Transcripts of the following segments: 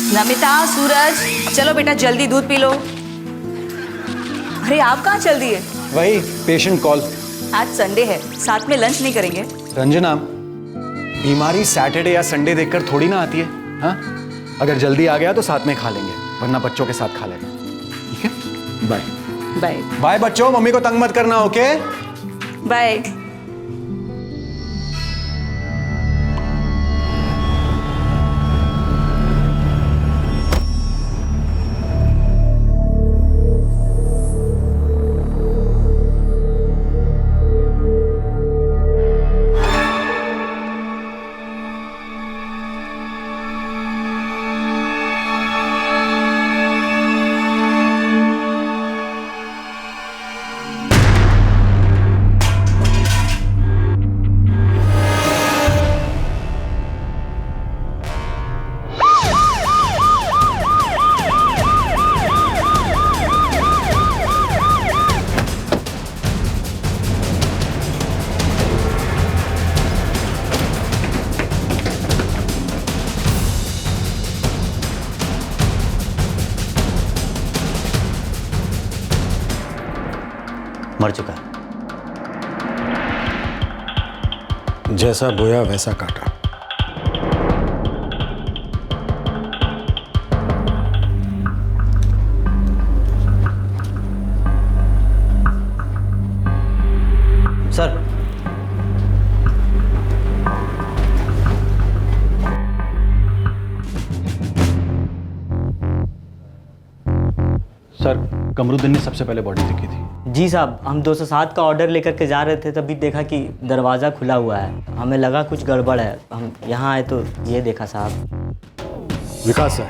नमिता, सूरज, चलो बेटा जल्दी दूध पी लो। अरे आप कहाँ चल दिए? वही पेशेंट कॉल। आज संडे है, साथ में लंच नहीं करेंगे? रंजना, बीमारी सैटरडे या संडे देखकर थोड़ी ना आती है। हाँ, अगर जल्दी आ गया तो साथ में खा लेंगे, वरना बच्चों के साथ खा लेंगे। ठीक है, बाय बाय। बाय बच्चों, मम्मी को तंग मत करना। Okay bye. मर चुका है। जैसा बोया वैसा काटा। सर, सर, कमरुद्दीन ने सबसे पहले बॉडी देखी थी। जी साहब, हम 207 का ऑर्डर लेकर के जा रहे थे, तभी देखा कि दरवाज़ा खुला हुआ है। हमें लगा कुछ गड़बड़ है, हम यहाँ आए तो ये देखा साहब। विकास है,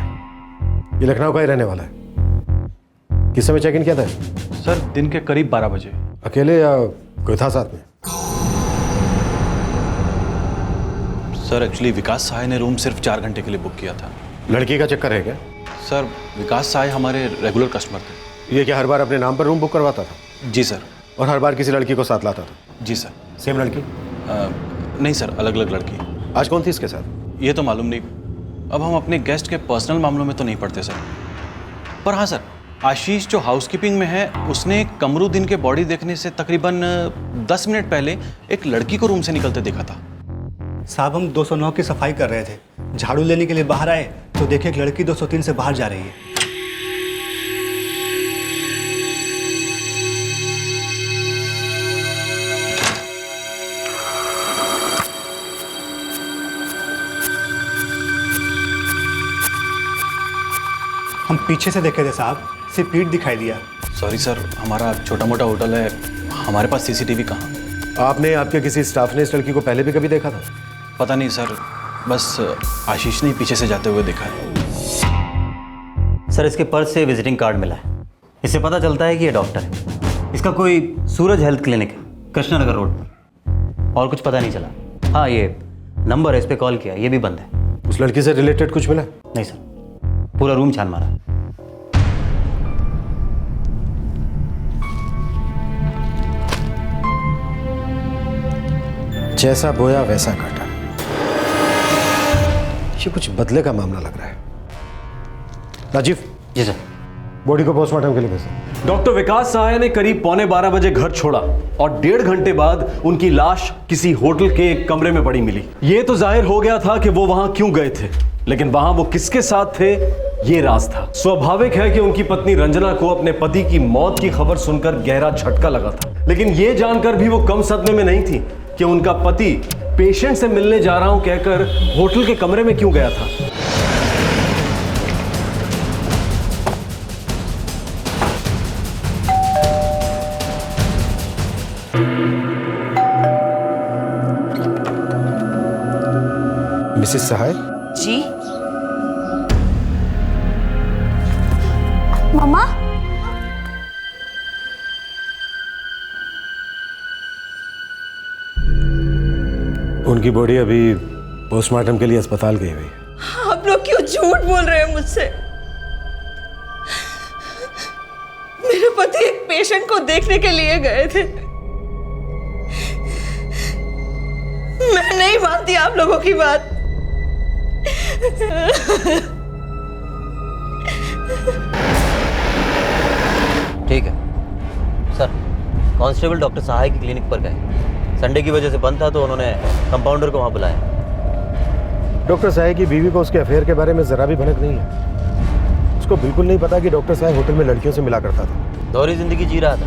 ये लखनऊ का ही रहने वाला है। किस समय चेक इन किया था? सर, दिन के करीब 12 बजे। अकेले या कोई था साथ में? सर, एक्चुअली विकास सहाय ने रूम सिर्फ 4 घंटे के लिए बुक किया था। लड़की का चक्कर है क्या? सर, विकास सहाय हमारे रेगुलर कस्टमर थे। ये क्या हर बार अपने नाम पर रूम बुक करवाता था? जी सर। और हर बार किसी लड़की को साथ लाता था? जी सर। सेम लड़की? नहीं सर, अलग अलग लड़की। आज कौन थी इसके साथ? ये तो मालूम नहीं। अब हम अपने गेस्ट के पर्सनल मामलों में तो नहीं पड़ते सर। पर हाँ सर, आशीष जो हाउसकीपिंग में है, उसने कमरुद्दीन के बॉडी देखने से तकरीबन 10 मिनट पहले एक लड़की को रूम से निकलते देखा था। साहब, हम 209 की सफाई कर रहे थे, झाड़ू लेने के लिए बाहर आए तो देखे एक लड़की 203 से बाहर जा रही है। हम पीछे से देखे थे साहब, सिर्फ पीठ दिखाई दिया। सॉरी सर, हमारा छोटा मोटा होटल है, हमारे पास सीसीटीवी कहाँ? आपने, आपके किसी स्टाफ ने इस लड़की को पहले भी कभी देखा था? पता नहीं सर, बस आशीष ने पीछे से जाते हुए देखा है। सर, इसके पर्स से विजिटिंग कार्ड मिला है। इससे पता चलता है कि ये डॉक्टर है। इसका कोई सूरज हेल्थ क्लिनिक है, कृष्णानगर रोड पर। और कुछ पता नहीं चला। हाँ, ये नंबर है, इस पर कॉल किया, ये भी बंद है। उस लड़की से रिलेटेड कुछ मिला? नहीं सर, पूरा रूम छान मारा। जैसा बोया वैसा काटा। ये कुछ बदले का मामला लग रहा है। राजीव। जी सर। बॉडी को पोस्टमार्टम के लिए भेजो। डॉक्टर विकास सहाय ने करीब 12:15 बजे घर छोड़ा और 1.5 घंटे बाद उनकी लाश किसी होटल के एक कमरे में पड़ी मिली। ये तो जाहिर हो गया था कि वो वहां क्यों गए थे, लेकिन वहां वो किसके साथ थे, ये राज था। स्वाभाविक है कि उनकी पत्नी रंजना को अपने पति की मौत की खबर सुनकर गहरा झटका लगा था, लेकिन ये जानकर भी वो कम सदमे में नहीं थी कि उनका पति पेशेंट से मिलने जा रहा हूं कहकर होटल के कमरे में क्यों गया था। मिसेस सहाय। जी। मम्मा, उनकी बॉडी अभी पोस्टमार्टम के लिए अस्पताल गई हुई है। आप लोग क्यों झूठ बोल रहे हैं मुझसे? मेरे पति एक पेशेंट को देखने के लिए गए थे। मैं नहीं मानती आप लोगों की बात। ठीक है सर। कांस्टेबल डॉक्टर सहाय की क्लिनिक पर गए। संडे की वजह से बंद था तो उन्होंने कंपाउंडर को वहाँ बुलाया। डॉक्टर साहब की बीवी को उसके अफेयर के बारे में जरा भी भनक नहीं है। उसको बिल्कुल नहीं पता कि डॉक्टर साहब होटल में लड़कियों से मिला करता था। दोहरी जिंदगी जी रहा था।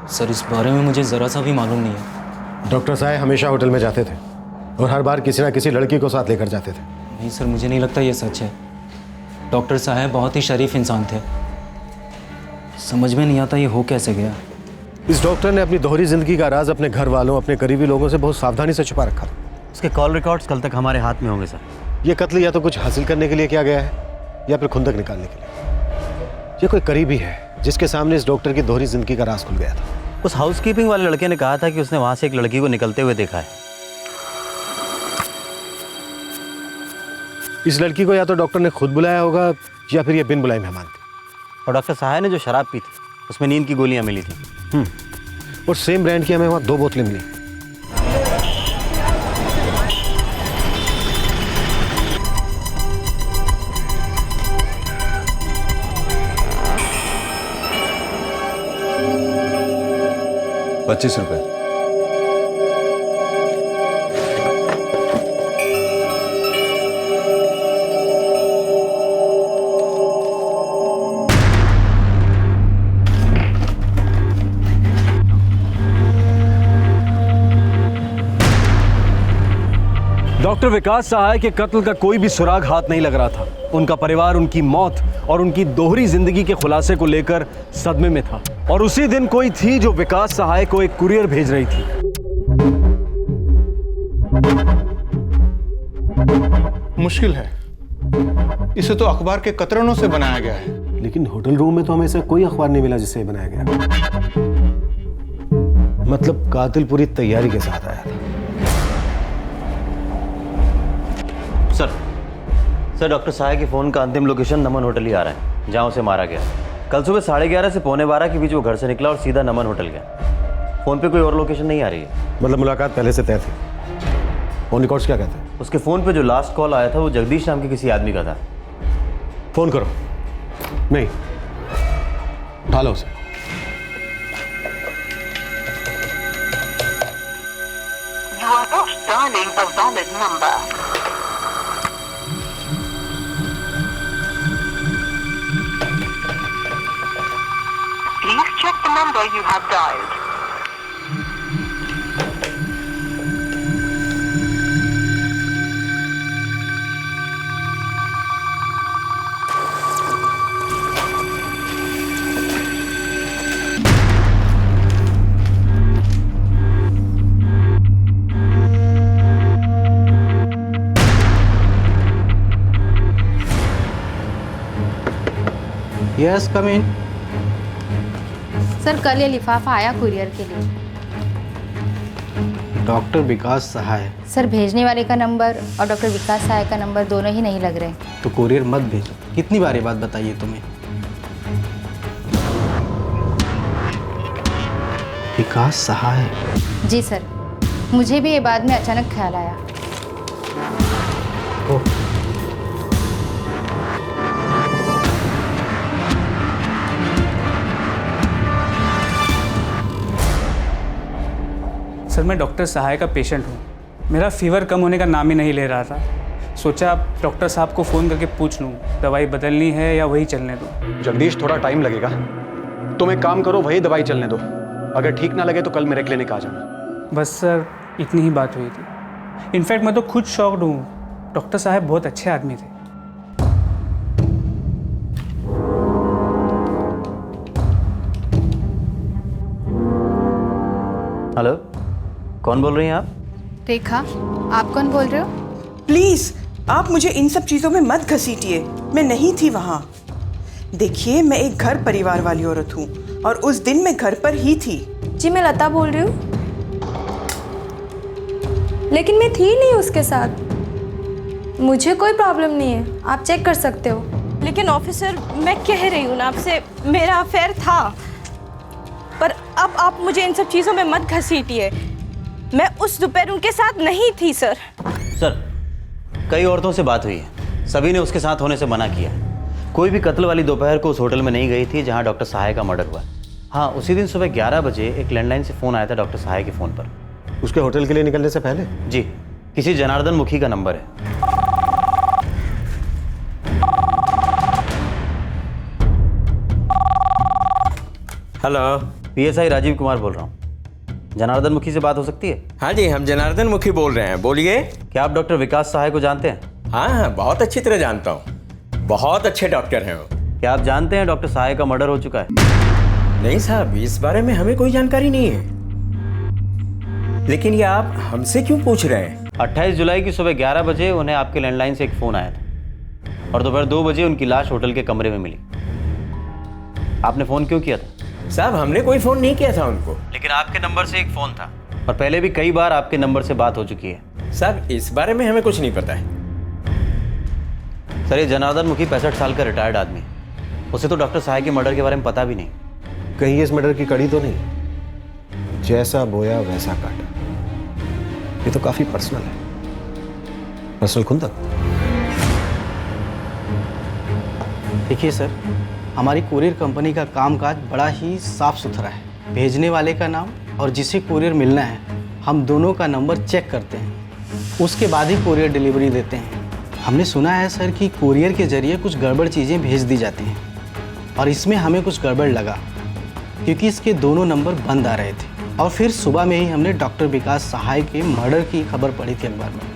सर इस बारे में मुझे ज़रा सा भी मालूम नहीं है। डॉक्टर साहब हमेशा होटल में जाते थे और हर बार किसी ना किसी लड़की को साथ लेकर जाते थे। नहीं सर, मुझे नहीं लगता ये सच है। डॉक्टर साहब बहुत ही शरीफ इंसान थे। समझ में नहीं आता ये हो कैसे गया। इस डॉक्टर ने अपनी दोहरी जिंदगी का राज अपने घर वालों, अपने करीबी लोगों से बहुत सावधानी से छुपा रखा था। उसके कॉल रिकॉर्ड्स कल तक हमारे हाथ में होंगे सर। ये कत्ल या तो कुछ हासिल करने के लिए किया गया है या फिर खुंदक निकालने के लिए। ये कोई करीबी है जिसके सामने इस डॉक्टर की दोहरी जिंदगी का राज खुल गया था। उस हाउसकीपिंग वाले लड़के ने कहा था कि उसने वहां से एक लड़की को निकलते हुए देखा है। इस लड़की को या तो डॉक्टर ने खुद बुलाया होगा या फिर ये बिन बुलाए मेहमान थे। और डॉक्टर सहाय ने जो शराब पी थी उसमें नींद की गोलियां मिली थी। और सेम ब्रांड की हमें वहाँ 2 बोतलें मिली। ₹25। डॉक्टर विकास सहाय के कत्ल का कोई भी सुराग हाथ नहीं लग रहा था। उनका परिवार उनकी मौत और उनकी दोहरी जिंदगी के खुलासे को लेकर सदमे में था। और उसी दिन कोई थी जो विकास सहाय को एक कुरियर भेज रही थी। मुश्किल है, इसे तो अखबार के कतरनों से बनाया गया है। लेकिन होटल रूम में तो हमें ऐसा कोई अखबार नहीं मिला जिससे ये बनाया गया। मतलब कातिल पूरी तैयारी के साथ आया था। सर डॉक्टर सहाय के फ़ोन का अंतिम लोकेशन नमन होटल ही आ रहा है जहाँ उसे मारा गया। कल सुबह 11:30 से 11:45 के बीच वो घर से निकला और सीधा नमन होटल गया। फ़ोन पे कोई और लोकेशन नहीं आ रही है। मतलब मुलाकात पहले से तय थी। फोन रिकॉर्ड्स क्या कहते हैं? उसके फ़ोन पे जो लास्ट कॉल आया था वो जगदीश नाम के किसी आदमी का था। फोन करो। नहीं, उठा लो उसे। You are not dialing a valid number. Please check the number you have dialed. Yes, come in. Sir कल ये लिफाफा आया कुरियर के लिए। डॉक्टर विकास सहाय। सर भेजने वाले का नंबर और डॉक्टर विकास सहाय का नंबर दोनों ही नहीं लग रहे। तो कुरियर मत भेजो। कितनी बार ये बात बताइए तुम्हें? विकास सहाय। जी सर, मुझे भी ये बाद में अचानक ख्याल आया। सर मैं डॉक्टर सहाय का पेशेंट हूँ। मेरा फीवर कम होने का नाम ही नहीं ले रहा था। सोचा डॉक्टर साहब को फ़ोन करके पूछ लूँ दवाई बदलनी है या वही चलने दो। जगदीश थोड़ा टाइम लगेगा, तुम एक काम करो वही दवाई चलने दो। अगर ठीक ना लगे तो कल मेरे क्लिनिक आ जाना। बस सर इतनी ही बात हुई थी। इनफैक्ट मैं तो खुद शॉक्ड हूँ। डॉक्टर साहब बहुत अच्छे आदमी थे। हेलो, कौन बोल रही हैं आप? रेखा, आप कौन बोल रहे हो? प्लीज आप मुझे इन सब चीजों में मत घसीटिए। मैं नहीं थी वहां। देखिए मैं एक घर परिवार वाली औरत हूँ और उस दिन मैं घर पर ही थी। जी मैं लता बोल रही हूँ, लेकिन मैं थी नहीं उसके साथ। मुझे कोई प्रॉब्लम नहीं है, आप चेक कर सकते हो। लेकिन ऑफिसर मैं कह रही हूँ ना आपसे, मेरा अफेयर था। पर अब आप मुझे इन सब चीज़ों में मत घसीटिए। मैं उस दोपहर उनके साथ नहीं थी सर। सर कई औरतों से बात हुई है, सभी ने उसके साथ होने से मना किया है। कोई भी कत्ल वाली दोपहर को उस होटल में नहीं गई थी जहां डॉक्टर सहाय का मर्डर हुआ। हाँ, उसी दिन सुबह 11 बजे एक लैंडलाइन से फ़ोन आया था डॉक्टर सहाय के फ़ोन पर। उसके होटल के लिए निकलने से पहले? जी, किसी जनार्दन मुखी का नंबर है। हेलो, पीएसआई राजीव कुमार बोल रहा हूँ। जनार्दन मुखी से बात हो सकती है? हाँ जी, हम जनार्दन मुखी बोल रहे हैं, बोलिए। क्या आप डॉक्टर विकास सहाय को जानते हैं? हाँ, बहुत अच्छी तरह जानता हूँ। बहुत अच्छे डॉक्टर हैं वो। क्या आप जानते हैं डॉक्टर सहाय का मर्डर हो चुका है? नहीं साहब, इस बारे में हमें कोई जानकारी नहीं है। लेकिन ये आप हमसे क्यों पूछ रहे हैं? 28 जुलाई की सुबह 11 बजे उन्हें आपके लैंडलाइन से एक फ़ोन आया था और दोपहर 2 बजे उनकी लाश होटल के कमरे में मिली। आपने फ़ोन क्यों किया था? साहब, हमने कोई फ़ोन नहीं किया था उनको। लेकिन आपके नंबर से एक फ़ोन था और पहले भी कई बार आपके नंबर से बात हो चुकी है। साहब, इस बारे में हमें कुछ नहीं पता है। सर, ये जनार्दन मुखी 65 साल का रिटायर्ड आदमी है। उसे तो डॉक्टर सहाय के मर्डर के बारे में पता भी नहीं। कहीं इस मर्डर की कड़ी तो नहीं? जैसा बोया वैसा काटा। ये तो काफी पर्सनल है। पर्सनल खुंदक। देखिए सर, हमारी कुरियर कंपनी का कामकाज बड़ा ही साफ सुथरा है। भेजने वाले का नाम और जिसे कुरियर मिलना है, हम दोनों का नंबर चेक करते हैं, उसके बाद ही कुरियर डिलीवरी देते हैं। हमने सुना है सर कि कुरियर के जरिए कुछ गड़बड़ चीज़ें भेज दी जाती हैं और इसमें हमें कुछ गड़बड़ लगा क्योंकि इसके दोनों नंबर बंद आ रहे थे। और फिर सुबह में ही हमने डॉक्टर विकास सहाय के मर्डर की खबर पढ़ी थी अखबार में।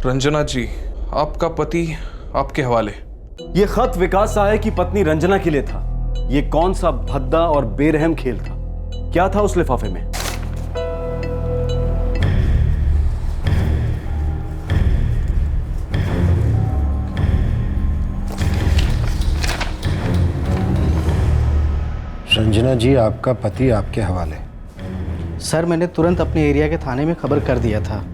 रंजना जी, आपका पति आपके हवाले। ये खत विकास सहाय की पत्नी रंजना के लिए था। ये कौन सा भद्दा और बेरहम खेल था? क्या था उस लिफाफे में? रंजना जी, आपका पति आपके हवाले। सर, मैंने तुरंत अपने एरिया के थाने में खबर कर दिया था।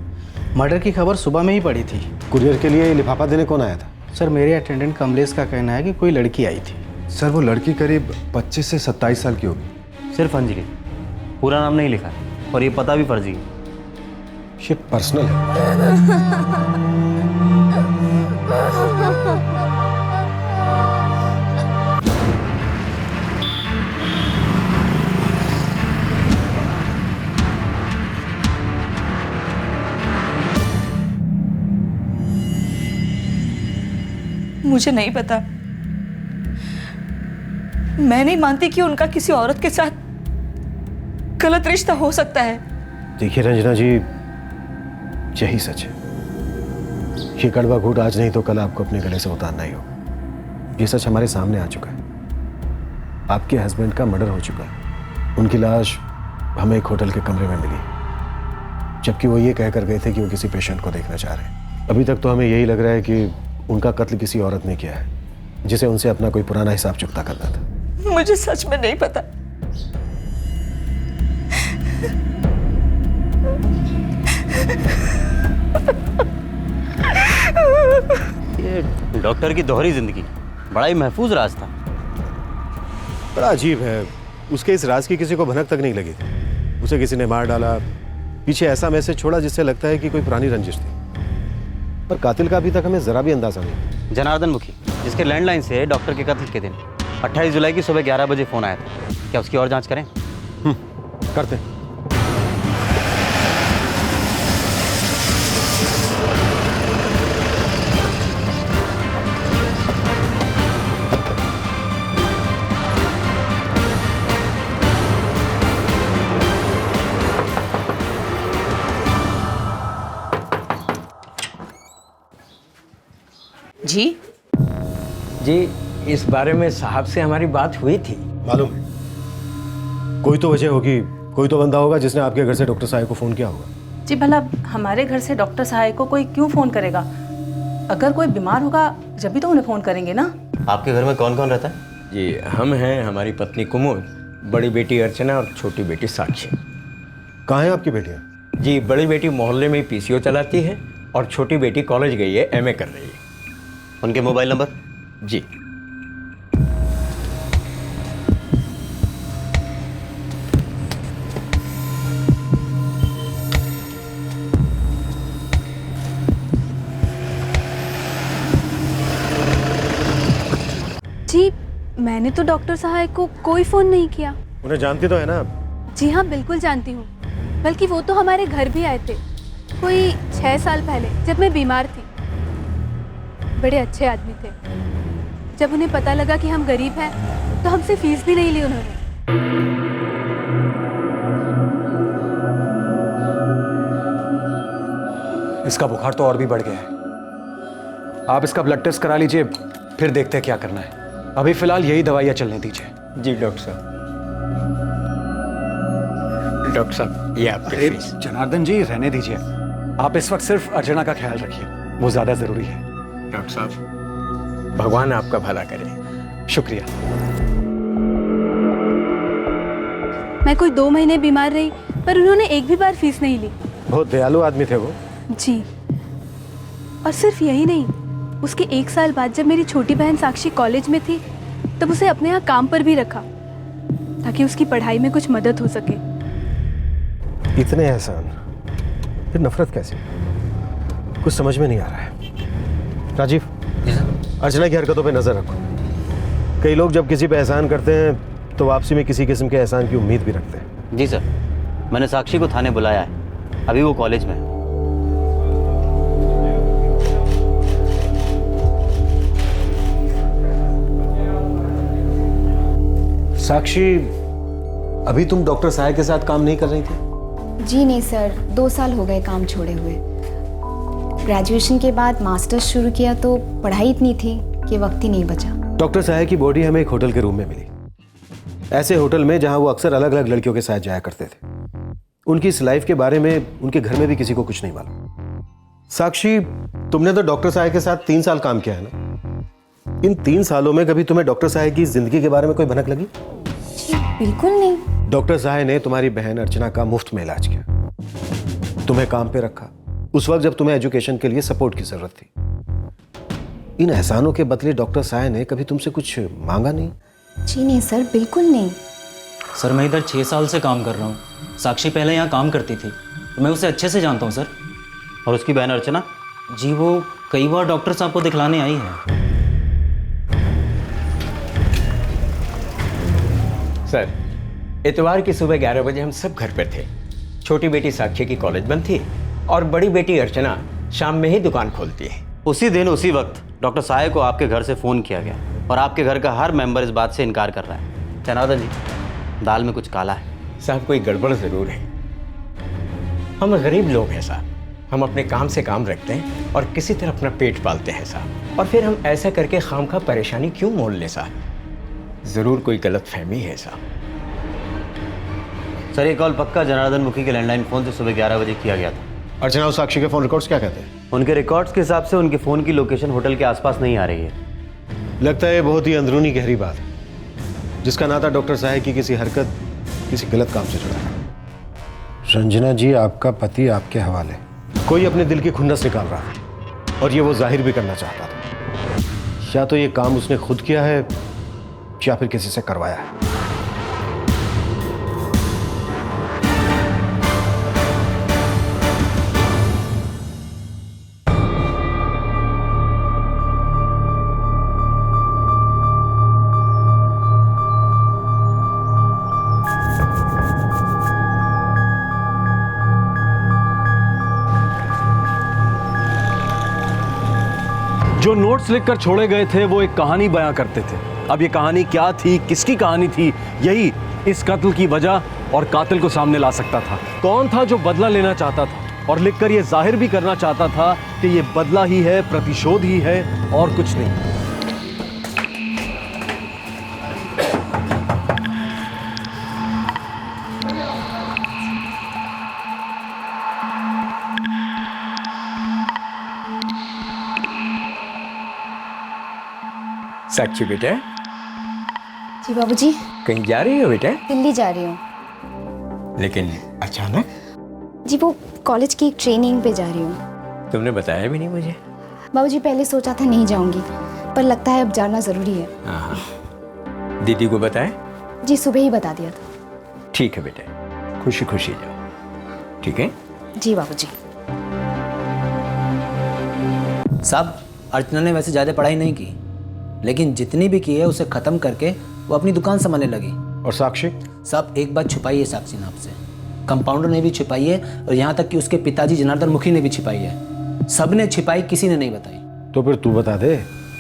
मर्डर की खबर सुबह में ही पड़ी थी। कुरियर के लिए लिफाफा देने कौन आया था? सर, मेरे अटेंडेंट कमलेश का कहना है कि कोई लड़की आई थी। सर, वो लड़की करीब 25 से 27 साल की होगी। सिर्फ अंजलि, पूरा नाम नहीं लिखा और ये पता भी फर्जी है। ये पर्सनल है। मुझे नहीं पता। मैं नहीं मानती कि उनका किसी औरत के साथ गलत रिश्ता हो सकता है। देखिए रंजना जी, यही सच है। ये कड़वा घूंट आज नहीं तो कल आपको अपने गले से उतारना ही होगा। ये सच हमारे सामने आ चुका है। आपके हस्बैंड का मर्डर हो चुका है। उनकी लाश हमें एक होटल के कमरे में मिली, जबकि वो ये कहकर गए थे कि वो किसी पेशेंट को देखना चाह रहे हैं। अभी तक तो हमें यही लग रहा है कि उनका कत्ल किसी औरत ने किया है, जिसे उनसे अपना कोई पुराना हिसाब चुकता करना था। मुझे सच में नहीं पता। ये डॉक्टर की दोहरी जिंदगी, बड़ा ही महफूज राज था। बड़ा अजीब है, उसके इस राज की किसी को भनक तक नहीं लगी थी। उसे किसी ने मार डाला, पीछे ऐसा मैसेज छोड़ा जिससे लगता है कि कोई पुरानी रंजिश थी, पर कातिल का अभी तक हमें जरा भी अंदाजा नहीं। जनार्दन मुखी, जिसके लैंडलाइन से डॉक्टर के कत्ल के दिन 28 जुलाई की सुबह 11 बजे फ़ोन आया था। क्या उसकी और जांच करें? करते हैं। जी जी, इस बारे में साहब से हमारी बात हुई थी। मालूम है, कोई तो वजह होगी, कोई तो बंदा होगा जिसने आपके घर से डॉक्टर साहब को फोन किया होगा। जी भला हमारे घर से डॉक्टर साहब को कोई क्यों फोन करेगा? अगर कोई बीमार होगा जब भी तो उन्हें फोन करेंगे ना। आपके घर में कौन कौन रहता है? जी, हम हैं, हमारी पत्नी कुमुद, बड़ी बेटी अर्चना और छोटी बेटी साक्षी। कहाँ है आपकी बेटियाँ? जी, बड़ी बेटी मोहल्ले में पीसीओ चलाती है और छोटी बेटी कॉलेज गई है, एमए कर रही है। उनके मोबाइल नंबर? जी। जी, मैंने तो डॉक्टर साहब को कोई फ़ोन नहीं किया। उन्हें जानती तो है ना आप? जी हाँ, बिल्कुल जानती हूँ। बल्कि वो तो हमारे घर भी आए थे कोई 6 साल पहले, जब मैं बीमार थी। बड़े अच्छे आदमी थे। जब उन्हें पता लगा कि हम गरीब हैं तो हमसे फीस भी नहीं ली उन्होंने। इसका बुखार तो और भी बढ़ गया है। आप इसका ब्लड टेस्ट करा लीजिए, फिर देखते हैं क्या करना है। अभी फिलहाल यही दवाइयाँ चलने दीजिए। जी डॉक्टर साहब। डॉक्टर साहब, ये आपके फीस। जनार्दन जी, रहने दीजिए। आप इस वक्त सिर्फ अर्चना का ख्याल रखिए, वो ज्यादा जरूरी है। डॉक्टर साहब, भगवान आपका भला करे। शुक्रिया। मैं कोई 2 महीने बीमार रही, पर उन्होंने एक भी बार फीस नहीं ली। बहुत दयालु आदमी थे वो। जी, और सिर्फ यही नहीं, उसके 1 साल बाद जब मेरी छोटी बहन साक्षी कॉलेज में थी, तब उसे अपने यहाँ काम पर भी रखा ताकि उसकी पढ़ाई में कुछ मदद हो सके। इतने एहसान, फिर नफरत कैसे? कुछ समझ में नहीं आ रहा है। राजीव, अर्चना की हरकतों पे नजर रखो। कई लोग जब किसी पे एहसान करते हैं तो वापसी में किसी किस्म के एहसान की उम्मीद भी रखते हैं। जी सर, मैंने साक्षी को थाने बुलाया है। अभी वो कॉलेज में है। साक्षी, अभी तुम डॉक्टर साहब के साथ काम नहीं कर रही थी? जी नहीं सर, 2 साल हो गए काम छोड़े हुए। ग्रेजुएशन के बाद मास्टर्स शुरू किया तो पढ़ाई इतनी थी कि वक्त ही नहीं बचा। डॉक्टर साहब की बॉडी हमें एक होटल के रूम में मिली, ऐसे होटल में जहां वो अक्सर अलग अलग लड़कियों के साथ जाया करते थे। उनकी इस लाइफ के बारे में उनके घर में भी किसी को कुछ नहीं मालूम। साक्षी, तुमने तो डॉक्टर साहब के साथ 3 साल काम किया है ना? इन 3 सालों में कभी तुम्हें डॉक्टर साहब की जिंदगी के बारे में कोई भनक लगी? बिल्कुल नहीं। डॉक्टर साहब ने तुम्हारी बहन अर्चना का मुफ्त में इलाज किया, तुम्हें काम पे रखा उस वक्त जब तुम्हें एजुकेशन के लिए सपोर्ट की जरूरत थी। इन एहसानों के बदले डॉक्टर साहब ने कभी तुमसे कुछ मांगा नहीं? जी नहीं सर, बिल्कुल नहीं। सर, मैं इधर 6 साल से काम कर रहा हूँ। साक्षी पहले यहाँ काम करती थी, तो मैं उसे अच्छे से जानता हूँ सर। और उसकी बहन अर्चना? जी, वो कई बार डॉक्टर साहब को दिखलाने आई है। सर, इतवार की सुबह 11 बजे हम सब घर पर थे। छोटी बेटी साक्षी की कॉलेज बंद थी और बड़ी बेटी अर्चना शाम में ही दुकान खोलती है। उसी दिन उसी वक्त डॉक्टर साहब को आपके घर से फ़ोन किया गया और आपके घर का हर मेंबर इस बात से इनकार कर रहा है। जनार्दन जी, दाल में कुछ काला है। साहब, कोई गड़बड़ ज़रूर है। हम गरीब लोग हैं साहब, हम अपने काम से काम रखते हैं और किसी तरह अपना पेट पालते हैं साहब। और फिर हम ऐसा करके खामखा परेशानी क्यों मोल लें साहब? ज़रूर कोई गलत फहमी है साहब। सर, ये कॉल पक्का जनार्दन मुखी के लैंडलाइन फ़ोन से सुबह 11 बजे किया गया था। अर्चना और साक्षी के फ़ोन रिकॉर्ड्स क्या कहते हैं? उनके रिकॉर्ड्स के हिसाब से उनके फ़ोन की लोकेशन होटल के आसपास नहीं आ रही है। लगता है ये बहुत ही अंदरूनी गहरी बात है, जिसका नाता डॉक्टर साहब की किसी हरकत, किसी गलत काम से जुड़ा है। रंजना जी, आपका पति आपके हवाले। कोई अपने दिल की खुन्नस निकाल रहा है और ये वो जाहिर भी करना चाहता था। या तो ये काम उसने खुद किया है या फिर किसी से करवाया है। जो नोट्स लिखकर छोड़े गए थे वो एक कहानी बयां करते थे। अब ये कहानी क्या थी, किसकी कहानी थी, यही इस कत्ल की वजह और कातिल को सामने ला सकता था। कौन था जो बदला लेना चाहता था और लिखकर ये जाहिर भी करना चाहता था कि ये बदला ही है, प्रतिशोध ही है और कुछ नहीं। साक्षी बेटा, जी बाबूजी। कहीं जा रही हो बेटा? दिल्ली जा रही हूँ। लेकिन अचानक? जी, वो कॉलेज की एक ट्रेनिंग पे जा रही हूँ। तुमने बताया भी नहीं मुझे। बाबूजी पहले सोचा था नहीं जाऊंगी, पर लगता है अब जाना ज़रूरी है। हाँ, दीदी को बताए? जी सुबह ही बता दिया था। ठीक है बेटा, खुशी खुशी जाओ, ठीक है? जी बाबूजी। साहब, अर्चना ने वैसे ज़्यादा पढ़ाई नहीं की, लेकिन जितनी भी की है उसे ख़त्म करके वो अपनी दुकान संभालने लगी। और साक्षी? साहब एक बात छुपाई है साक्षी ने आपसे, कंपाउंडर ने भी छिपाई है, और यहाँ तक कि उसके पिताजी जनार्दन मुखी ने भी छिपाई है। सब ने छिपाई, किसी ने नहीं बताई। तो फिर तू बता दे,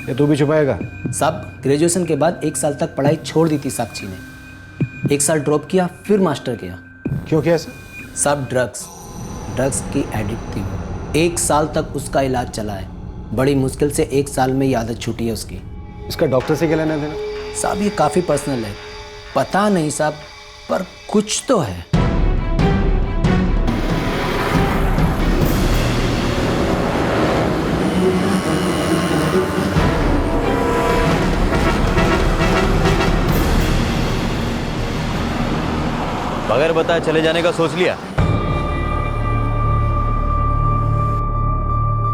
ये तू भी छुपाएगा? साहब ग्रेजुएशन के बाद 1 साल तक पढ़ाई छोड़ दी थी साक्षी ने। 1 साल ड्रॉप किया, फिर मास्टर किया। क्यों किया ऐसा? साहब ड्रग्स की एडिक्ट थी वो। 1 साल तक उसका इलाज चला है। बड़ी मुश्किल से 1 साल में ये आदत छूटी है उसकी। इसका डॉक्टर से क्या लेना देना? साहब ये काफ़ी पर्सनल है, पता नहीं साहब, पर कुछ तो है। बगैर बताए चले जाने का सोच लिया?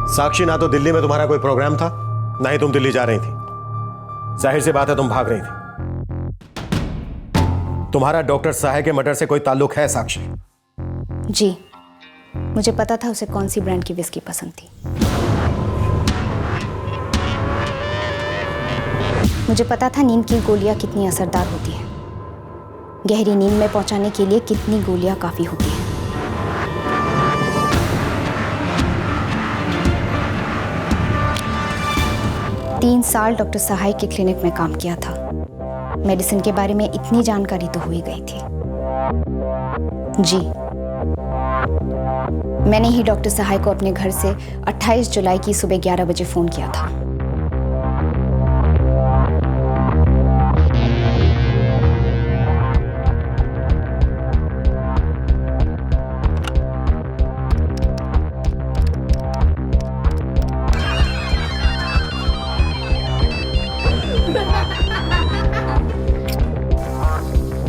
साक्षी, ना तो दिल्ली में तुम्हारा कोई प्रोग्राम था, ना ही तुम दिल्ली जा रही थी। जाहिर सी बात है तुम भाग रही थी। तुम्हारा डॉक्टर साहे के मर्डर से कोई ताल्लुक है साक्षी? जी, मुझे पता था उसे कौन सी ब्रांड की विस्की पसंद थी। मुझे पता था नींद की गोलियां कितनी असरदार होती हैं। गहरी नींद में पहुंचाने के लिए कितनी गोलियां काफी होती हैं। तीन साल डॉक्टर सहाय के क्लिनिक में काम किया था। मेडिसिन के बारे में इतनी जानकारी तो हो ही गई थी। जी, मैंने ही डॉक्टर सहाय को अपने घर से 28 जुलाई की सुबह 11 बजे फोन किया था।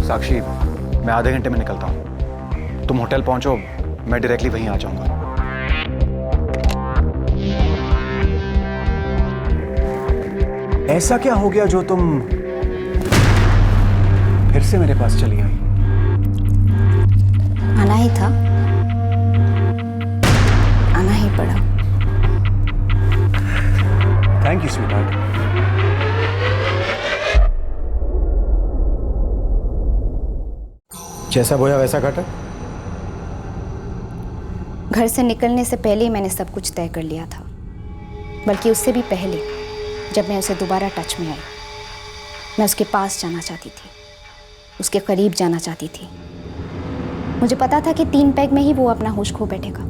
साक्षी, मैं आधे घंटे में निकलता हूँ। तुम होटल पहुंचो, मैं डायरेक्टली वहीं आ जाऊंगा। ऐसा क्या हो गया जो तुम फिर से मेरे पास चली आई? आना ही था, आना ही पड़ा। Thank you sweetheart. जैसा बोया वैसा काटा? घर से निकलने से पहले ही मैंने सब कुछ तय कर लिया था, बल्कि उससे भी पहले, जब मैं उसे दोबारा टच में आई। मैं उसके पास जाना चाहती थी, उसके करीब जाना चाहती थी। मुझे पता था कि 3 पैग में ही वो अपना होश खो बैठेगा।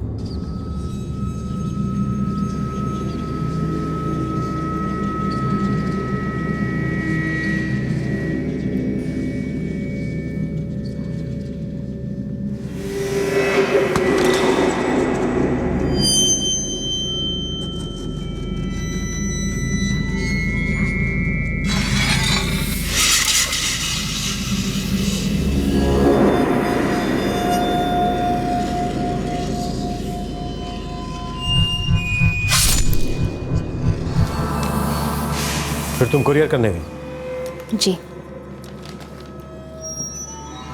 फिर तुम कुरियर करने गई? जी।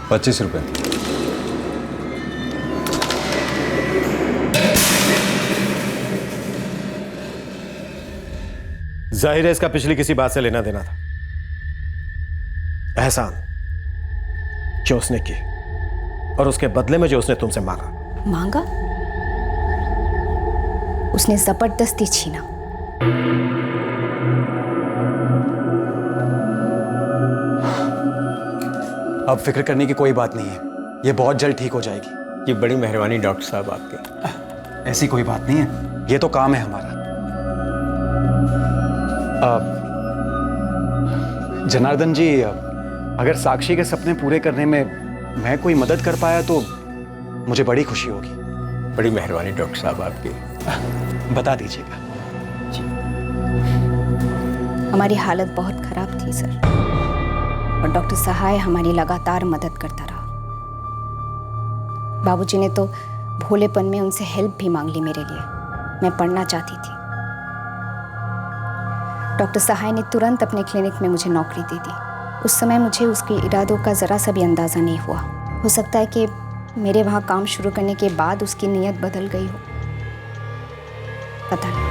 25 रुपए। जाहिर है इसका पिछली किसी बात से लेना देना था। एहसान जो उसने की और उसके बदले में जो उसने तुमसे मांगा। मांगा? उसने जबरदस्ती छीना। अब फिक्र करने की कोई बात नहीं है, ये बहुत जल्द ठीक हो जाएगी। ये बड़ी मेहरबानी डॉक्टर साहब आपकी। ऐसी कोई बात नहीं है, ये तो काम है हमारा। जनार्दन जी, अगर साक्षी के सपने पूरे करने में मैं कोई मदद कर पाया तो मुझे बड़ी खुशी होगी। बड़ी मेहरबानी डॉक्टर साहब आपकी। बता दीजिएगा। हमारी हालत बहुत खराब थी सर, और डॉक्टर सहाय हमारी लगातार मदद करता रहा। बाबूजी ने तो भोलेपन में उनसे हेल्प भी मांग ली मेरे लिए, मैं पढ़ना चाहती थी। डॉक्टर सहाय ने तुरंत अपने क्लिनिक में मुझे नौकरी दे दी। उस समय मुझे उसके इरादों का ज़रा सा भी अंदाज़ा नहीं हुआ। हो सकता है कि मेरे वहाँ काम शुरू करने के बाद उसकी नीयत बदल गई हो, पता नहीं।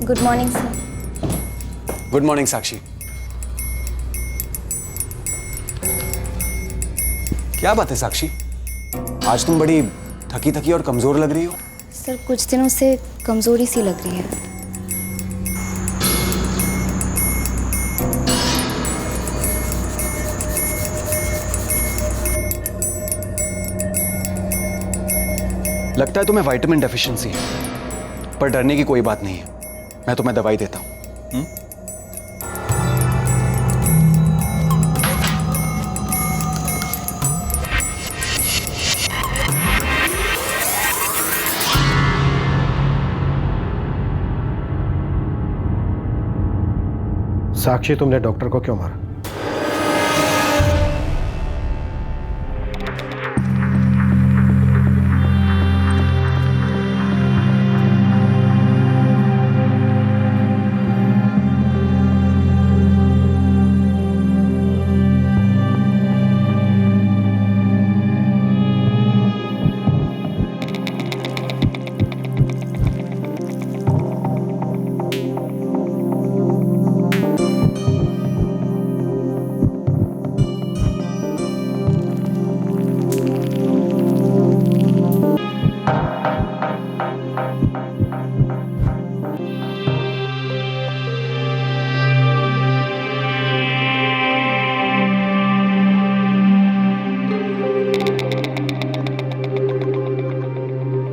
Good morning sir. Good morning Sakshi. क्या बात है साक्षी, आज तुम बड़ी थकी थकी और कमजोर लग रही हो। सर कुछ दिनों से कमजोरी सी लग रही है। लगता है तुम्हें विटामिन डेफिशिएंसी है, पर डरने की कोई बात नहीं है, मैं तुम्हें दवाई देता हूं। साक्षी, तुमने डॉक्टर को क्यों मारा?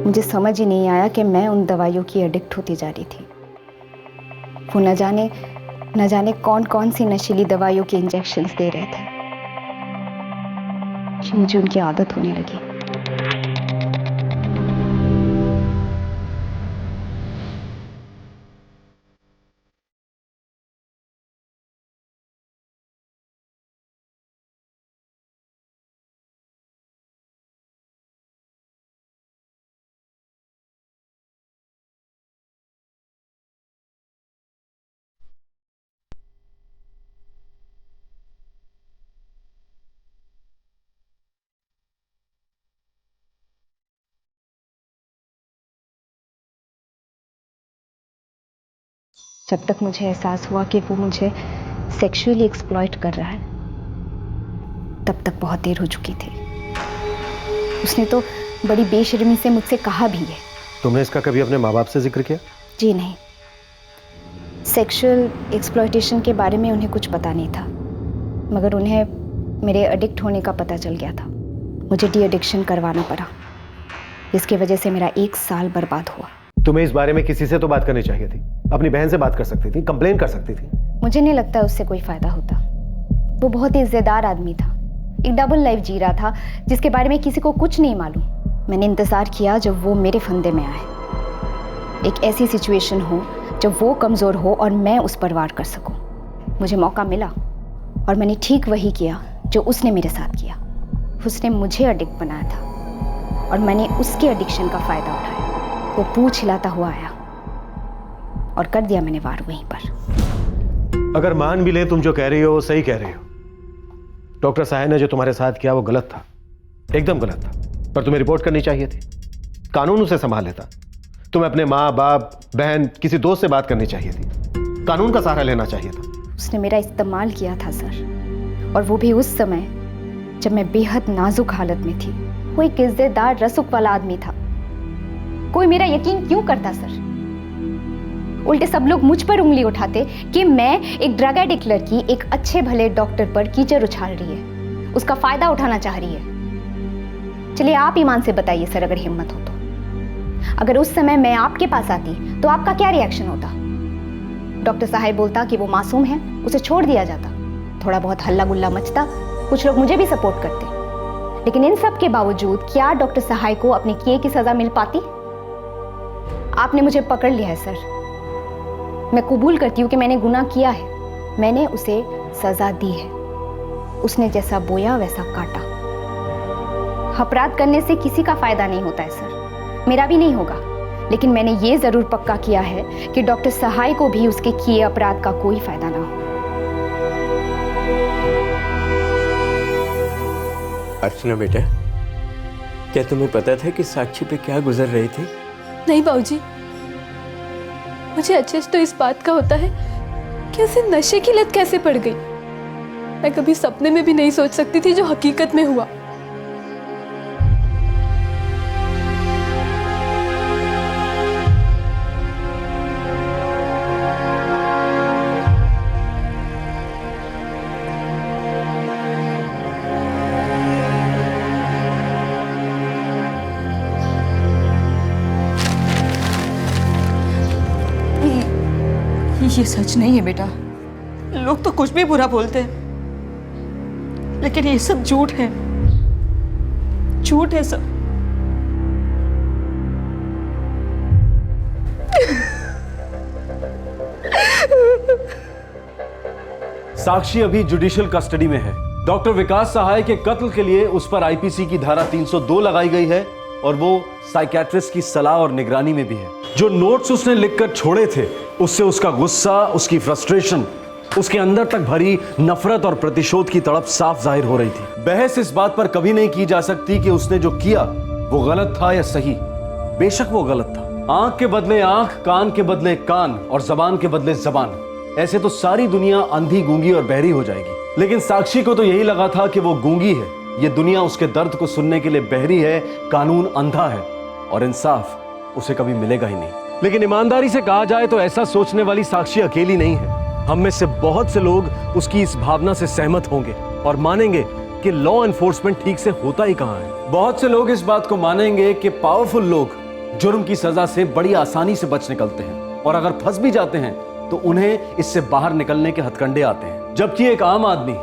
मुझे समझ ही नहीं आया कि मैं उन दवाइयों की एडिक्ट होती जा रही थी। वो न जाने कौन कौन सी नशीली दवाइयों के इंजेक्शंस दे रहे थे। मुझे उनकी आदत होने लगी। जब तक मुझे एहसास हुआ कि वो मुझे सेक्सुअली एक्सप्लॉइट कर रहा है, तब तक बहुत देर हो चुकी थी। उसने तो बड़ी बेशर्मी से मुझसे कहा भी है। तुमने इसका कभी अपने माँ बाप से जिक्र किया? जी नहीं, सेक्सुअल एक्सप्लॉइटेशन के बारे में उन्हें कुछ पता नहीं था, मगर उन्हें मेरे एडिक्ट होने का पता चल गया था। मुझे डी एडिक्शन करवाना पड़ा, जिसकी वजह से मेरा 1 साल बर्बाद हुआ। तुम्हें इस बारे में किसी से तो बात करनी चाहिए थी। अपनी बहन से बात कर सकती थी, कंप्लेन कर सकती थी। मुझे नहीं लगता उससे कोई फायदा होता। वो बहुत ही इज्जतदार आदमी था, एक डबल लाइफ जी रहा था जिसके बारे में किसी को कुछ नहीं मालूम। मैंने इंतजार किया जब वो मेरे फंदे में आए, एक ऐसी सिचुएशन हो जब वो कमजोर हो और मैं उस पर वार कर सकूं। मुझे मौका मिला और मैंने ठीक वही किया जो उसने मेरे साथ किया। उसने मुझे एडिक्ट बनाया था और मैंने उसके एडिक्शन का फायदा उठाया। वो पूंछ हिलाता हुआ आया और कर दिया मैंने वार वहीं पर। अगर मान भी ले तुम जो कह रही हो वो सही कह रही हो। डॉक्टर साहब ने जो तुम्हारे साथ किया वो गलत था, एकदम गलत था, पर तुम्हें रिपोर्ट करनी चाहिए थी। कानून उसे संभाल लेता। तुम्हें अपने माँ बाप बहन किसी दोस्त से बात करनी चाहिए थी, कानून का सहारा लेना चाहिए था। उसने मेरा इस्तेमाल किया था सर, और वो भी उस समय जब मैं बेहद नाजुक हालत में थी। वो एक इज्जतदार रसूख वाला आदमी था। कोई मेरा यकीन क्यों करता सर? उल्टे सब लोग मुझ पर उंगली उठाते कि मैं एक ड्रग एडिक्ट लड़की एक अच्छे भले डॉक्टर पर कीचड़ उछाल रही है, उसका फायदा उठाना चाह रही है। चलिए आप ईमान से बताइए सर, अगर हिम्मत हो तो, अगर उस समय मैं आपके पास आती तो आपका क्या रिएक्शन होता? डॉक्टर साहब बोलता कि वो मासूम है, उसे छोड़ दिया जाता, थोड़ा बहुत हल्ला गुल्ला मचता, कुछ लोग मुझे भी सपोर्ट करते, लेकिन इन सब के बावजूद क्या डॉक्टर सहाय को अपने किए की सजा मिल पाती? आपने मुझे पकड़ लिया है सर। मैं कबूल करती हूँ कि मैंने गुनाह किया है। मैंने उसे सजा दी है। उसने जैसा बोया वैसा काटा। अपराध करने से किसी का फायदा नहीं होता है सर, मेरा भी नहीं होगा। लेकिन मैंने ये जरूर पक्का किया है कि डॉक्टर सहाय को भी उसके किए अपराध का कोई फायदा ना हो। अर्चना बेटा, क्या तुम्हें पता था कि साक्षी पे क्या गुजर रही थी? नहीं बाबूजी, मुझे अच्छे से तो इस बात का होता है कि उसे नशे की लत कैसे पड़ गई। मैं कभी सपने में भी नहीं सोच सकती थी जो हकीकत में हुआ। ये सच नहीं है बेटा। लोग तो कुछ भी बुरा बोलते हैं, लेकिन ये सब झूठ है, झूठ है सब। साक्षी अभी जुडिशियल कस्टडी में है। डॉक्टर विकास सहाय के कत्ल के लिए उस पर आईपीसी की धारा 302 लगाई गई है और वो साइकियाट्रिस्ट की सलाह और निगरानी में भी है। जो नोट्स उसने लिखकर छोड़े थे, उससे उसका गुस्सा, उसकी फ्रस्ट्रेशन, उसके अंदर तक भरी नफरत और प्रतिशोध की तड़प साफ जाहिर हो रही थी। बहस इस बात पर कभी नहीं की जा सकती कि उसने जो किया वो गलत था या सही। बेशक वो गलत था। आंख के बदले आंख, कान के बदले कान और जबान के बदले जबान, ऐसे तो सारी दुनिया अंधी, गूंगी और बहरी हो जाएगी। लेकिन साक्षी को तो यही लगा था कि वो गूंगी है, ये दुनिया उसके दर्द को सुनने के लिए बहरी है, कानून अंधा है और इंसाफ उसे कभी मिलेगा ही नहीं। लेकिन ईमानदारी से कहा जाए तो ऐसा सोचने वाली साक्षी अकेली नहीं है। हम में से बहुत से लोग उसकी इस भावना से सहमत होंगे और मानेंगे कि लॉ एनफोर्समेंट ठीक से होता ही कहां है। बहुत से लोग इस बात को मानेंगे कि पावरफुल लोग जुर्म की सजा से बड़ी आसानी से बच निकलते हैं और अगर फंस भी जाते हैं तो उन्हें इससे बाहर निकलने के हथकंडे आते हैं। जबकि एक आम आदमी,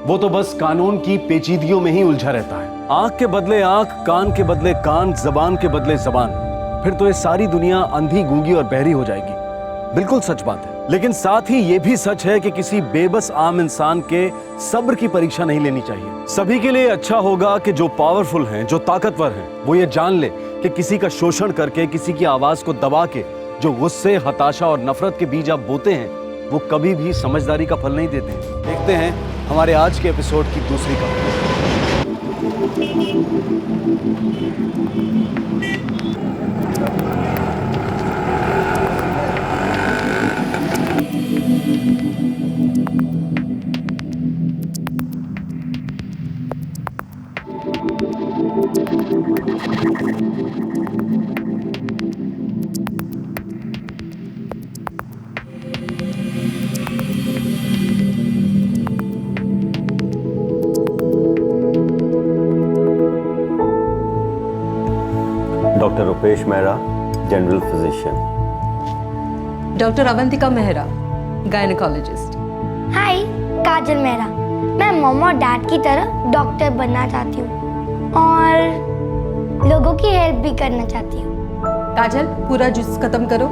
वो तो बस कानून की पेचीदगियों में ही उलझा रहता है। आंख के बदले आंख, कान के बदले कान, जबान के बदले जबान, फिर तो ये सारी दुनिया अंधी, गूंगी और बहरी हो जाएगी। बिल्कुल सच बात है। लेकिन साथ ही ये भी सच है कि किसी बेबस आम इंसान के सब्र की परीक्षा नहीं लेनी चाहिए। सभी के लिए अच्छा होगा कि जो पावरफुल हैं, जो ताकतवर हैं, वो ये जान ले कि किसी का शोषण करके, किसी की आवाज को दबा के जो गुस्से, हताशा और नफरत के बीज आप बोते हैं, वो कभी भी समझदारी का फल नहीं देते। देखते हैं हमारे आज के एपिसोड की दूसरी कहानी। Doctor Rupesh Mehra, general physician. Doctor Avantika Mehra, gynaecologist. Hi, Kajal Mehra. मैं मम्मा और डैड की तरह डॉक्टर बनना चाहती हूँ और लोगों की हेल्प भी करना चाहती हूँ। काजल, पूरा जूस खत्म करो।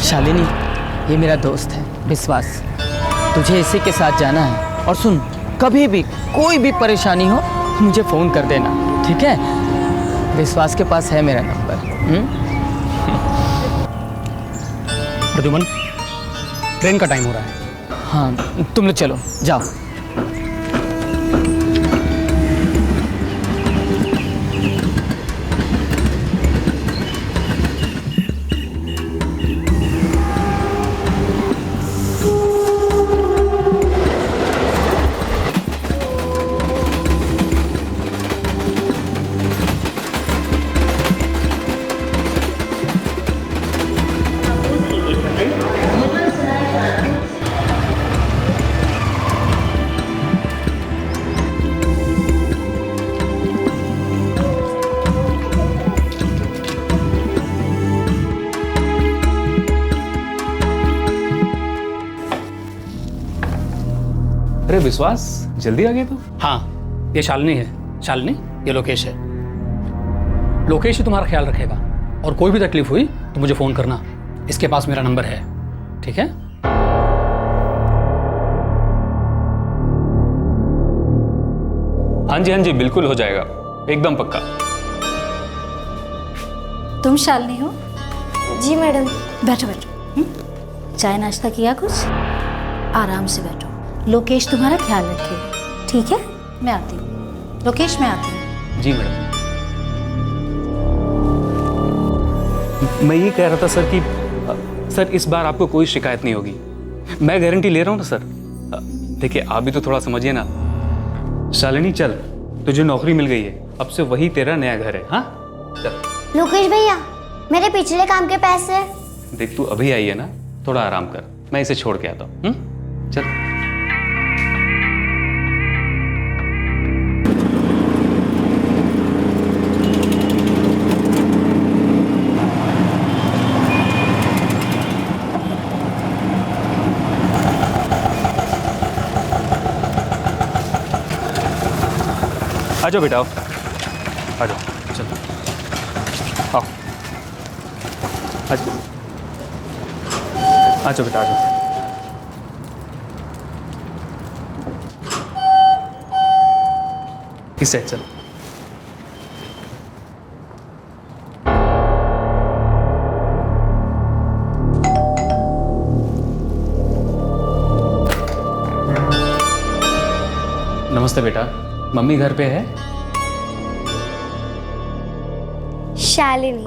शालिनी, ये मेरा दोस्त है विश्वास। तुझे इसी के साथ जाना है। और सुन, कभी भी कोई भी परेशानी हो मुझे फ़ोन कर देना, ठीक है? विश्वास के पास है मेरा नंबर। प्रद्युमन, ट्रेन का टाइम हो रहा है। हाँ तुम लोग चलो जाओ। अरे विश्वास, जल्दी आ गए तो। हाँ ये शालिनी है। शालिनी, ये लोकेश है। लोकेश ही तुम्हारा ख्याल रखेगा और कोई भी तकलीफ हुई तो मुझे फ़ोन करना। इसके पास मेरा नंबर है, ठीक है? हाँ जी बिल्कुल हो जाएगा, एकदम पक्का। तुम शालिनी हो? जी मैडम। बैठो बैठो। चाय नाश्ता किया कुछ? आराम से बैठो। लोकेश तुम्हारा ख्याल रखेगा, ठीक है? मैं आती हूँ। लोकेश मैं आती हूँ। जी मैडम। मैं ये कह रहा था सर कि सर इस बार आपको कोई शिकायत नहीं होगी, मैं गारंटी ले रहा हूँ ना सर। देखिए आप भी तो थोड़ा समझिए ना। शालिनी चल, तुझे नौकरी मिल गई है, अब से वही तेरा नया घर है। हाँ चल। लोकेश भैया, मेरे पिछले काम के पैसे। देख तू अभी आई है ना, थोड़ा आराम कर, मैं इसे छोड़ के आता हूँ। चल। आ जाओ बेटा, आओ आ जाओ, चलो आओ, आ जाओ बेटा, आ जाओ। इस साइड चलो। नमस्ते बेटा, मम्मी घर पे है? शालिनी।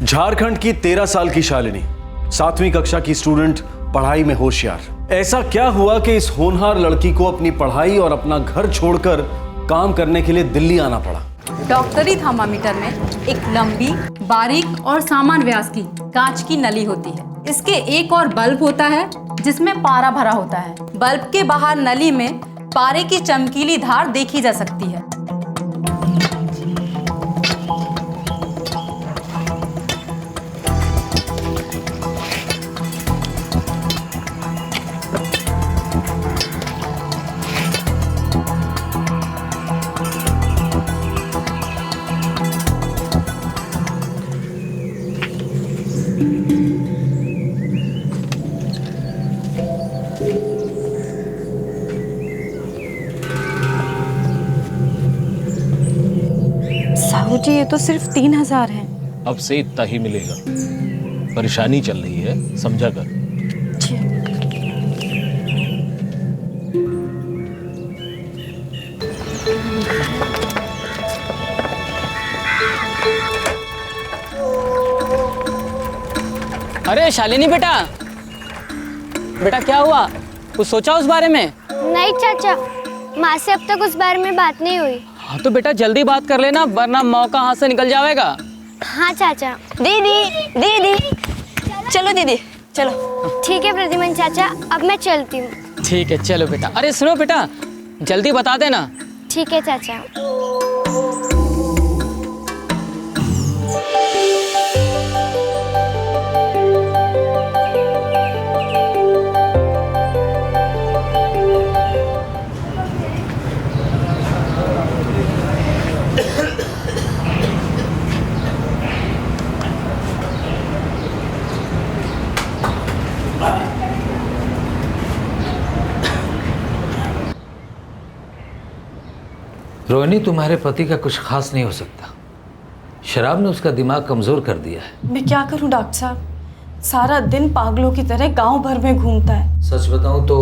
झारखंड की 13 साल की शालिनी, 7वीं कक्षा की स्टूडेंट, पढ़ाई में होशियार। ऐसा क्या हुआ कि इस होनहार लड़की को अपनी पढ़ाई और अपना घर छोड़कर काम करने के लिए दिल्ली आना पड़ा? डॉक्टरी थर्मामीटर में एक लंबी, बारीक और समान व्यास की कांच की नली होती है। इसके एक और बल्ब होता है जिसमें पारा भरा होता है। बल्ब के बाहर नली में पारे की चमकीली धार देखी जा सकती है। साहू जी, ये तो सिर्फ 3000 है। अब से इतना ही मिलेगा, परेशानी चल रही है, समझा कर। अरे शालिनी बेटा, बेटा क्या हुआ? कुछ सोचा उस बारे में? नहीं चाचा, माँ से अब तक उस बारे में बात नहीं हुई। हाँ तो बेटा जल्दी बात कर लेना, वरना मौका हाथ से निकल जाएगा। हाँ चाचा। दीदी दीदी, चलो दीदी चलो। ठीक है प्रद्युमन चाचा, अब मैं चलती हूँ। ठीक है चलो बेटा। अरे सुनो बेटा, जल्दी बता देना। ठीक है चाचा। रोहिणी, तुम्हारे पति का कुछ खास नहीं हो सकता। शराब ने उसका दिमाग कमजोर कर दिया है। मैं क्या करूं डॉक्टर साहब, सारा दिन पागलों की तरह गांव भर में घूमता है। सच बताऊं तो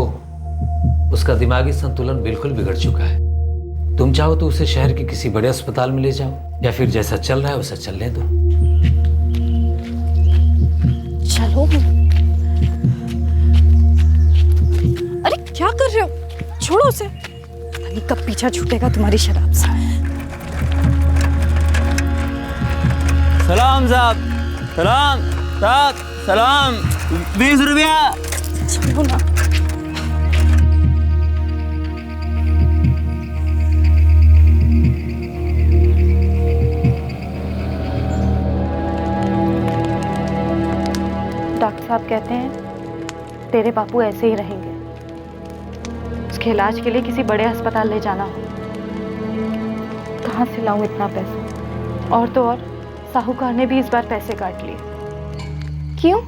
उसका दिमागी संतुलन बिल्कुल बिगड़ चुका है। तुम चाहो तो उसे शहर के किसी बड़े अस्पताल में ले जाओ, या फिर जैसा चल रहा है वैसा चलने दो। चलो। अरे क्या कर रहे हो, छोड़ो उसे। पता नहीं कब पीछा छूटेगा तुम्हारी शराब से। सलाम साहब, सलाम साहब, सलाम। 20 रुपया। चलो ना। डॉक्टर साहब कहते हैं तेरे बापू ऐसे ही रहेंगे। उसके इलाज के लिए किसी बड़े अस्पताल ले जाना हो। कहाँ से लाऊं इतना पैसा? और तो और साहूकार ने भी इस बार पैसे काट लिए। क्यों?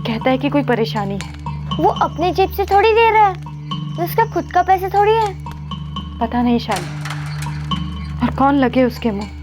कहता है कि कोई परेशानी है। वो अपने जेब से थोड़ी दे रहा है, उसका खुद का पैसा थोड़ी है। पता नहीं शाली, और कौन लगे उसके मुंह।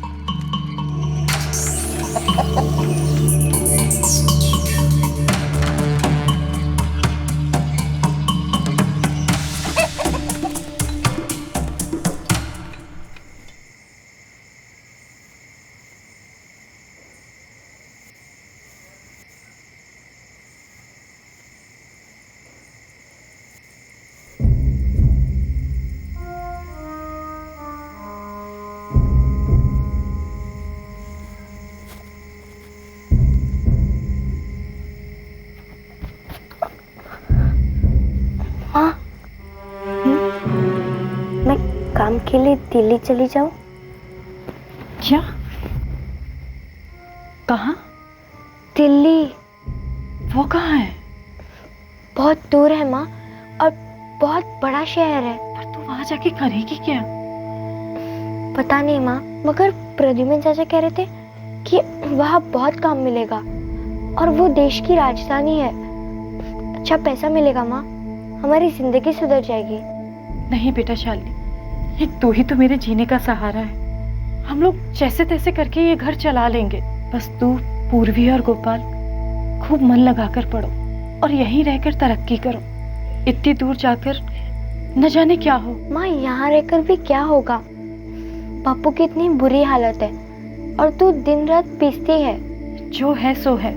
काम के लिए दिल्ली चली जाऊं? क्या? कहाँ? दिल्ली। वो कहाँ है? बहुत दूर है माँ, और बहुत बड़ा शहर है। पर तू वहाँ जाके करेगी क्या? पता नहीं माँ, मगर प्रद्युमन चाचा कह रहे थे कि वहाँ बहुत काम मिलेगा और वो देश की राजधानी है। अच्छा पैसा मिलेगा माँ, हमारी जिंदगी सुधर जाएगी। नहीं बेटा शालिनी, ये तू ही तो मेरे जीने का सहारा है। हम लोग जैसे तैसे करके ये घर चला लेंगे। बस तू, पूर्वी और गोपाल खूब मन लगाकर पढ़ो और यहीं रहकर तरक्की करो। इतनी दूर जाकर न जाने क्या हो। माँ यहाँ रहकर भी क्या होगा? पापू की इतनी बुरी हालत है और तू दिन रात पीसती है। जो है सो है,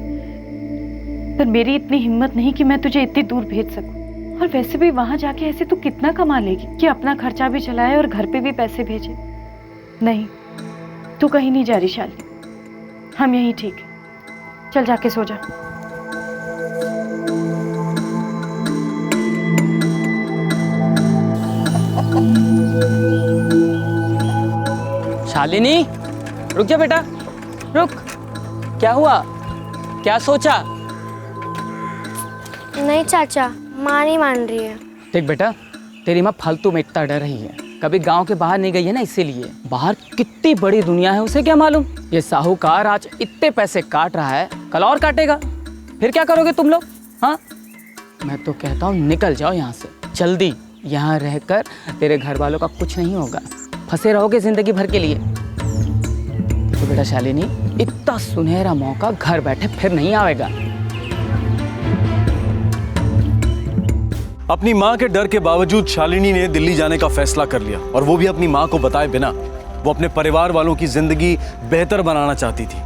पर मेरी इतनी हिम्मत नहीं कि मैं तुझे इतनी दूर भेज सकूं। और वैसे भी वहां जाके ऐसे तू कितना कमा लेगी कि अपना खर्चा भी चलाए और घर पे भी पैसे भेजे? नहीं, तू कहीं नहीं जा रही शालिनी, हम यहीं ठीक है। चल जाके सो जा। शालिनी, रुक जा बेटा, रुक। क्या हुआ? क्या सोचा? नहीं चाचा, माँ नहीं मान रही है। देख बेटा, तेरी माँ फालतू में इतना डर रही है। कभी गांव के बाहर नहीं गई है ना, इसीलिए। बाहर कितनी बड़ी दुनिया है उसे क्या मालूम। ये साहूकार आज इतने पैसे काट रहा है, कल और काटेगा। फिर क्या करोगे तुम लोग? हाँ, मैं तो कहता हूँ निकल जाओ यहाँ से जल्दी। यहाँ रहकर तेरे घर वालों का कुछ नहीं होगा, फंसे रहोगे जिंदगी भर के लिए। तो बेटा शालिनी, इतना सुनहरा मौका घर बैठे फिर नहीं आएगा। अपनी माँ के डर के बावजूद शालिनी ने दिल्ली जाने का फैसला कर लिया, और वो भी अपनी माँ को बताए बिना। वो अपने परिवार वालों की जिंदगी बेहतर बनाना चाहती थी।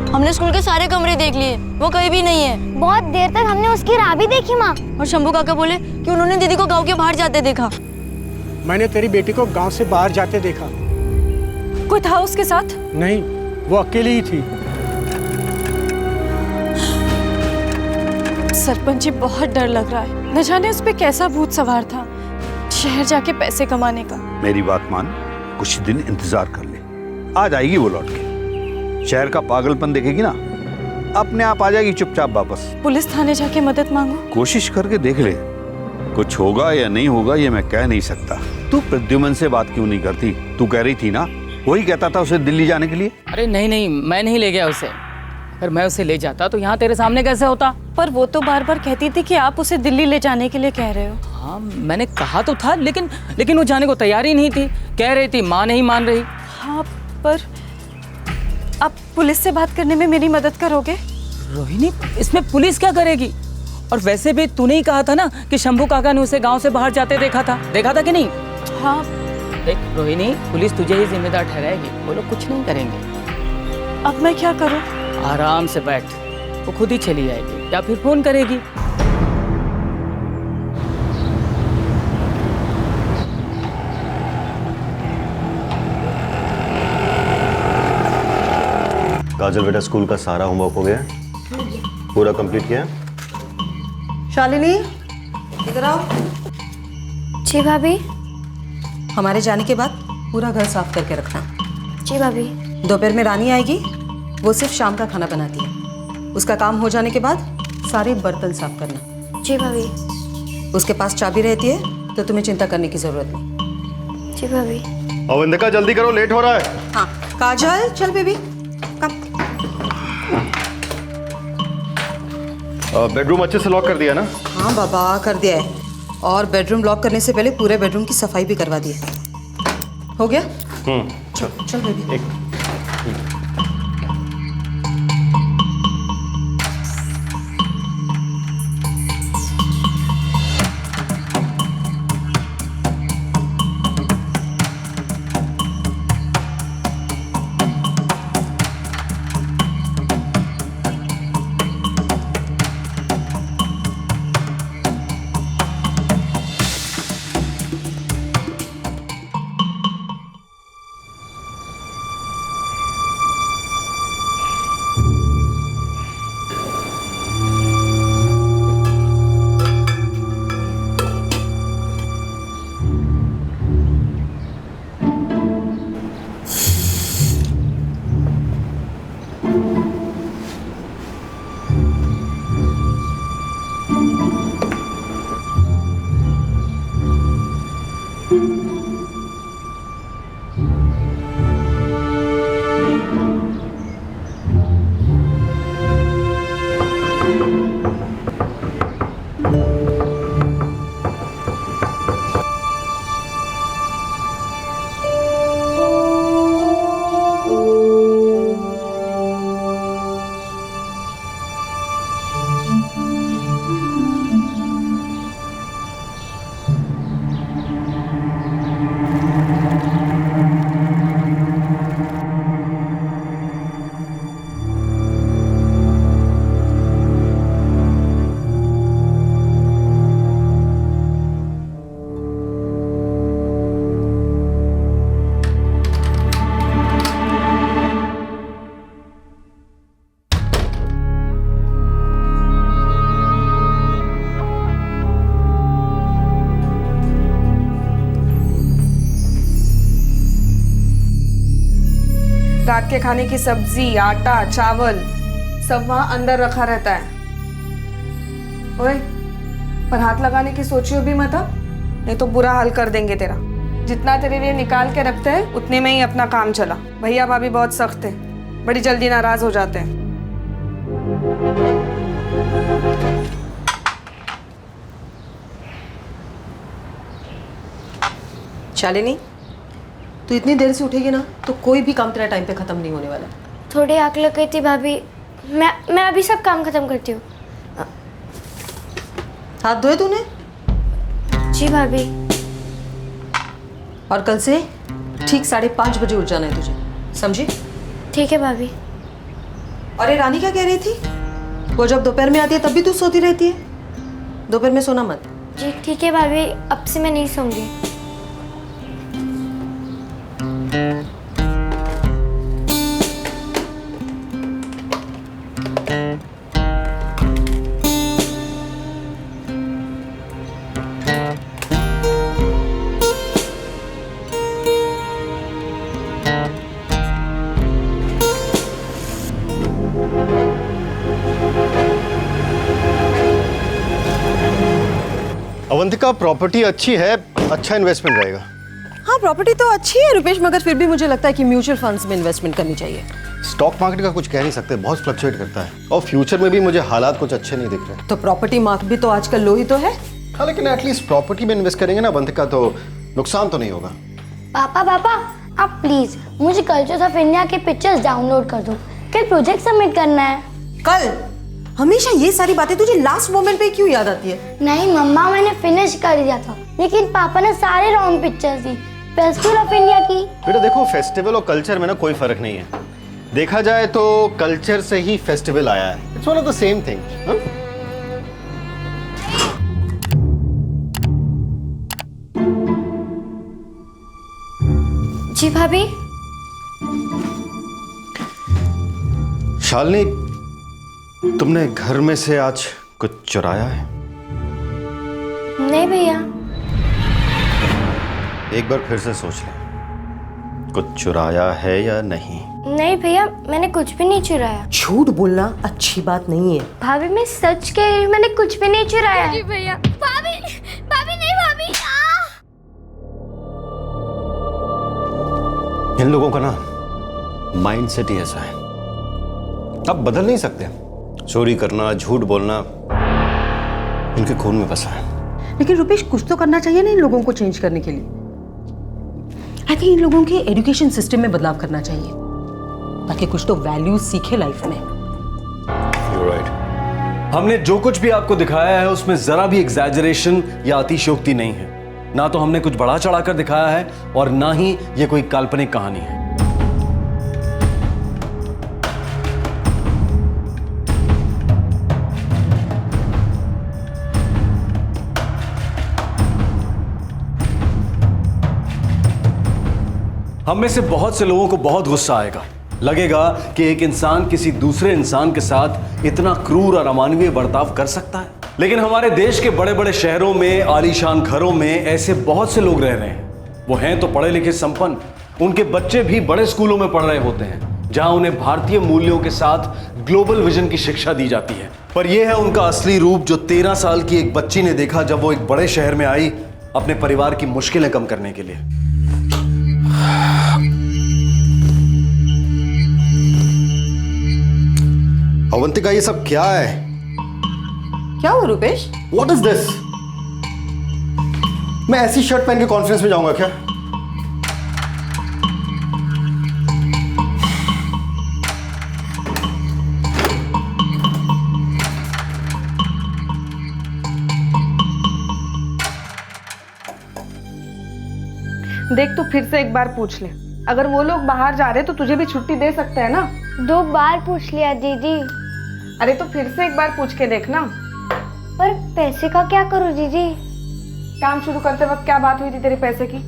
हमने स्कूल के सारे कमरे देख लिए, वो कहीं भी नहीं है। बहुत देर तक हमने उसकी राह भी देखी माँ। और शंभू काका बोले कि उन्होंने दीदी को गांव के बाहर जाते देखा। मैंने तेरी बेटी को गांव से बाहर जाते देखा। कोई था उसके साथ? नहीं, वो अकेली ही थी। सरपंच जी, बहुत डर लग रहा है। न जाने उस पे कैसा भूत सवार था, शहर जाके पैसे कमाने का। मेरी बात मान, कुछ दिन इंतजार कर ले, आ जाएगी वो लौट के। शहर का पागलपन देखेगी ना, अपने आप आ जाएगी चुपचाप वापस। पुलिस थाने जाके मदद मांगो? कोशिश करके देख ले, कुछ होगा या नहीं होगा ये मैं कह नहीं सकता। तू प्रद्युमन से बात क्यों नहीं करती? तू कह रही थी ना, वही कहता था उसे दिल्ली जाने के लिए। अरे नहीं नहीं, मैं नहीं ले गया उसे। अगर मैं उसे ले जाता तो यहाँ तेरे सामने कैसे होता? पर वो तो बार बार कहती थी कि आप उसे दिल्ली ले जाने के लिए कह रहे हो। हाँ मैंने कहा तो था, लेकिन वो जाने को तैयार ही नहीं थी। कह रही थी माँ नहीं मान रही। हाँ पर आप पुलिस से बात करने में मेरी मदद करोगे? रोहिणी, इसमें पुलिस क्या करेगी? और वैसे भी तूने ही कहा था ना कि शंभू काका ने उसे गांव से बाहर जाते देखा था कि नहीं? हाँ। देख रोहिणी, पुलिस तुझे ही जिम्मेदार ठहराएगी, वो लोग कुछ नहीं करेंगे। अब मैं क्या करूं? आराम से बैठ, वो खुद ही चली जाएगी या फिर फोन करेगी। काजल बेटा, स्कूल का सारा होमवर्क हो गया? पूरा कंप्लीट किया? शालिनी, इधर आओ। जी भाभी। हमारे जाने के बाद पूरा घर साफ करके रखना। जी भाभी। दोपहर में रानी आएगी, वो सिर्फ शाम का खाना बनाती है। उसका काम हो जाने के बाद सारे बर्तन साफ करना। जी भाभी। उसके पास चाबी रहती है तो तुम्हें चिंता करने की जरूरत नहीं। जी भाभी। अवंतिका जल्दी करो, लेट हो रहा है। हाँ काजल, चल बेबी कम। बेडरूम अच्छे से लॉक कर दिया ना? हाँ बाबा कर दिया है, और बेडरूम लॉक करने से पहले पूरे बेडरूम की सफाई भी करवा दी है। हो गया? चल चल बेबी। रात के खाने की सब्जी, आटा, चावल सब वहाँ अंदर रखा रहता है। ओए, पर हाथ लगाने की सोचियो भी मत, नहीं तो बुरा हाल कर देंगे तेरा। जितना तेरे लिए निकाल के रखते हैं उतने में ही अपना काम चला। भैया भाभी बहुत सख्त है, बड़ी जल्दी नाराज हो जाते हैं। शालिनी, तू इतनी देर से उठेगी ना तो कोई भी काम तेरा टाइम पे खत्म नहीं होने वाला। थोड़ी आग लग गई थी भाभी। मैं अभी सब काम खत्म करती हूँ। हाथ धोए तूने? जी भाभी। और कल से ठीक 5:30 बजे उठ जाना है तुझे, समझी? ठीक है भाभी। अरे रानी क्या कह रही थी? वो जब दोपहर में आती है तब भी तू सोती रहती है। दोपहर में सोना मत। जी ठीक है भाभी, अब से मैं नहीं सोऊंगी। अवंतिका, प्रॉपर्टी अच्छी है, अच्छा इन्वेस्टमेंट रहेगा। हाँ प्रॉपर्टी तो अच्छी है रुपेश, मगर फिर भी मुझे लगता है कि म्यूचुअल फंड्स में इन्वेस्टमेंट करनी चाहिए। स्टॉक मार्केट का कुछ कह नहीं सकते, बहुत फ्लक्चुएट करता है और फ्यूचर में भी मुझे हालात कुछ अच्छे नहीं दिख रहे। तो प्रॉपर्टी मार्केट भी तो आजकल लो ही तो है। हाँ, लेकिन एटलीस्ट प्रॉपर्टी में इन्वेस्ट करेंगे ना अवंतिका, तो नुकसान तो नहीं होगा। पापा पापा आप प्लीज मुझे कल्चर्स ऑफ इंडिया के पिक्चर्स डाउनलोड कर दो, कल प्रोजेक्ट सबमिट करना है। कल? हमेशा ये सारी बातें तुझे लास्ट मोमेंट पे क्यों याद आती है? नहीं मम्मा, मैंने फिनिश कर दिया था, लेकिन पापा ने सारे wrong pictures the festival of India की। बेटा देखो, फेस्टिवल और कल्चर में ना कोई फर्क नहीं है। देखा जाए तो कल्चर से ही फेस्टिवल आया है। It's one of the same thing. जी भाभी। शालिनी, तुमने घर में से आज कुछ चुराया है? नहीं भैया। एक बार फिर से सोच ले, कुछ चुराया है या नहीं? नहीं भैया, मैंने कुछ भी नहीं चुराया। झूठ बोलना अच्छी बात नहीं है। भाभी मैं सच कह रही हूँ, मैंने कुछ भी नहीं चुराया। जी भैया। भाभी भाभी नहीं भाभी। इन लोगों का ना माइंड सेट ही ऐसा है, अब बदल नहीं सकते। चोरी करना, झूठ बोलना इनके खून में बसा है। लेकिन रुपेश, कुछ तो करना चाहिए ना इन लोगों को चेंज करने के लिए। आई थिंक इन लोगों के एजुकेशन सिस्टम में बदलाव करना चाहिए, ताकि कुछ तो वैल्यूज सीखे लाइफ में। You're right. हमने जो कुछ भी आपको दिखाया है उसमें जरा भी एग्जैजरेशन या अतिशयोक्ति नहीं है। ना तो हमने कुछ बढ़ा चढ़ाकर दिखाया है और ना ही ये कोई काल्पनिक कहानी है। हम में से बहुत से लोगों को बहुत गुस्सा आएगा, लगेगा कि एक इंसान किसी दूसरे इंसान के साथ इतना क्रूर और अमानवीय बर्ताव कर सकता है। लेकिन हमारे देश के बड़े बड़े शहरों में, आलीशान घरों में ऐसे बहुत से लोग रह रहे हैं। वो हैं तो पढ़े लिखे संपन्न, उनके बच्चे भी बड़े स्कूलों में पढ़ रहे होते हैं, जहां उन्हें भारतीय मूल्यों के साथ ग्लोबल विजन की शिक्षा दी जाती है। पर यह है उनका असली रूप, जो 13 साल की एक बच्ची ने देखा जब वो एक बड़े शहर में आई अपने परिवार की मुश्किलें कम करने के लिए। अवंतिका, ये सब क्या है? क्या हुआ रुपेश? What is this? मैं ऐसी शर्ट पहन के कॉन्फ्रेंस में जाऊंगा क्या? देख, तू फिर से एक बार पूछ ले। अगर वो लोग बाहर जा रहे तो तुझे भी छुट्टी दे सकते हैं ना। 2 बार पूछ लिया दीदी। अरे तो फिर से एक बार पूछ के देखना। पर पैसे का क्या करूं दीदी? काम शुरू करते वक्त क्या बात हुई थी तेरे पैसे की?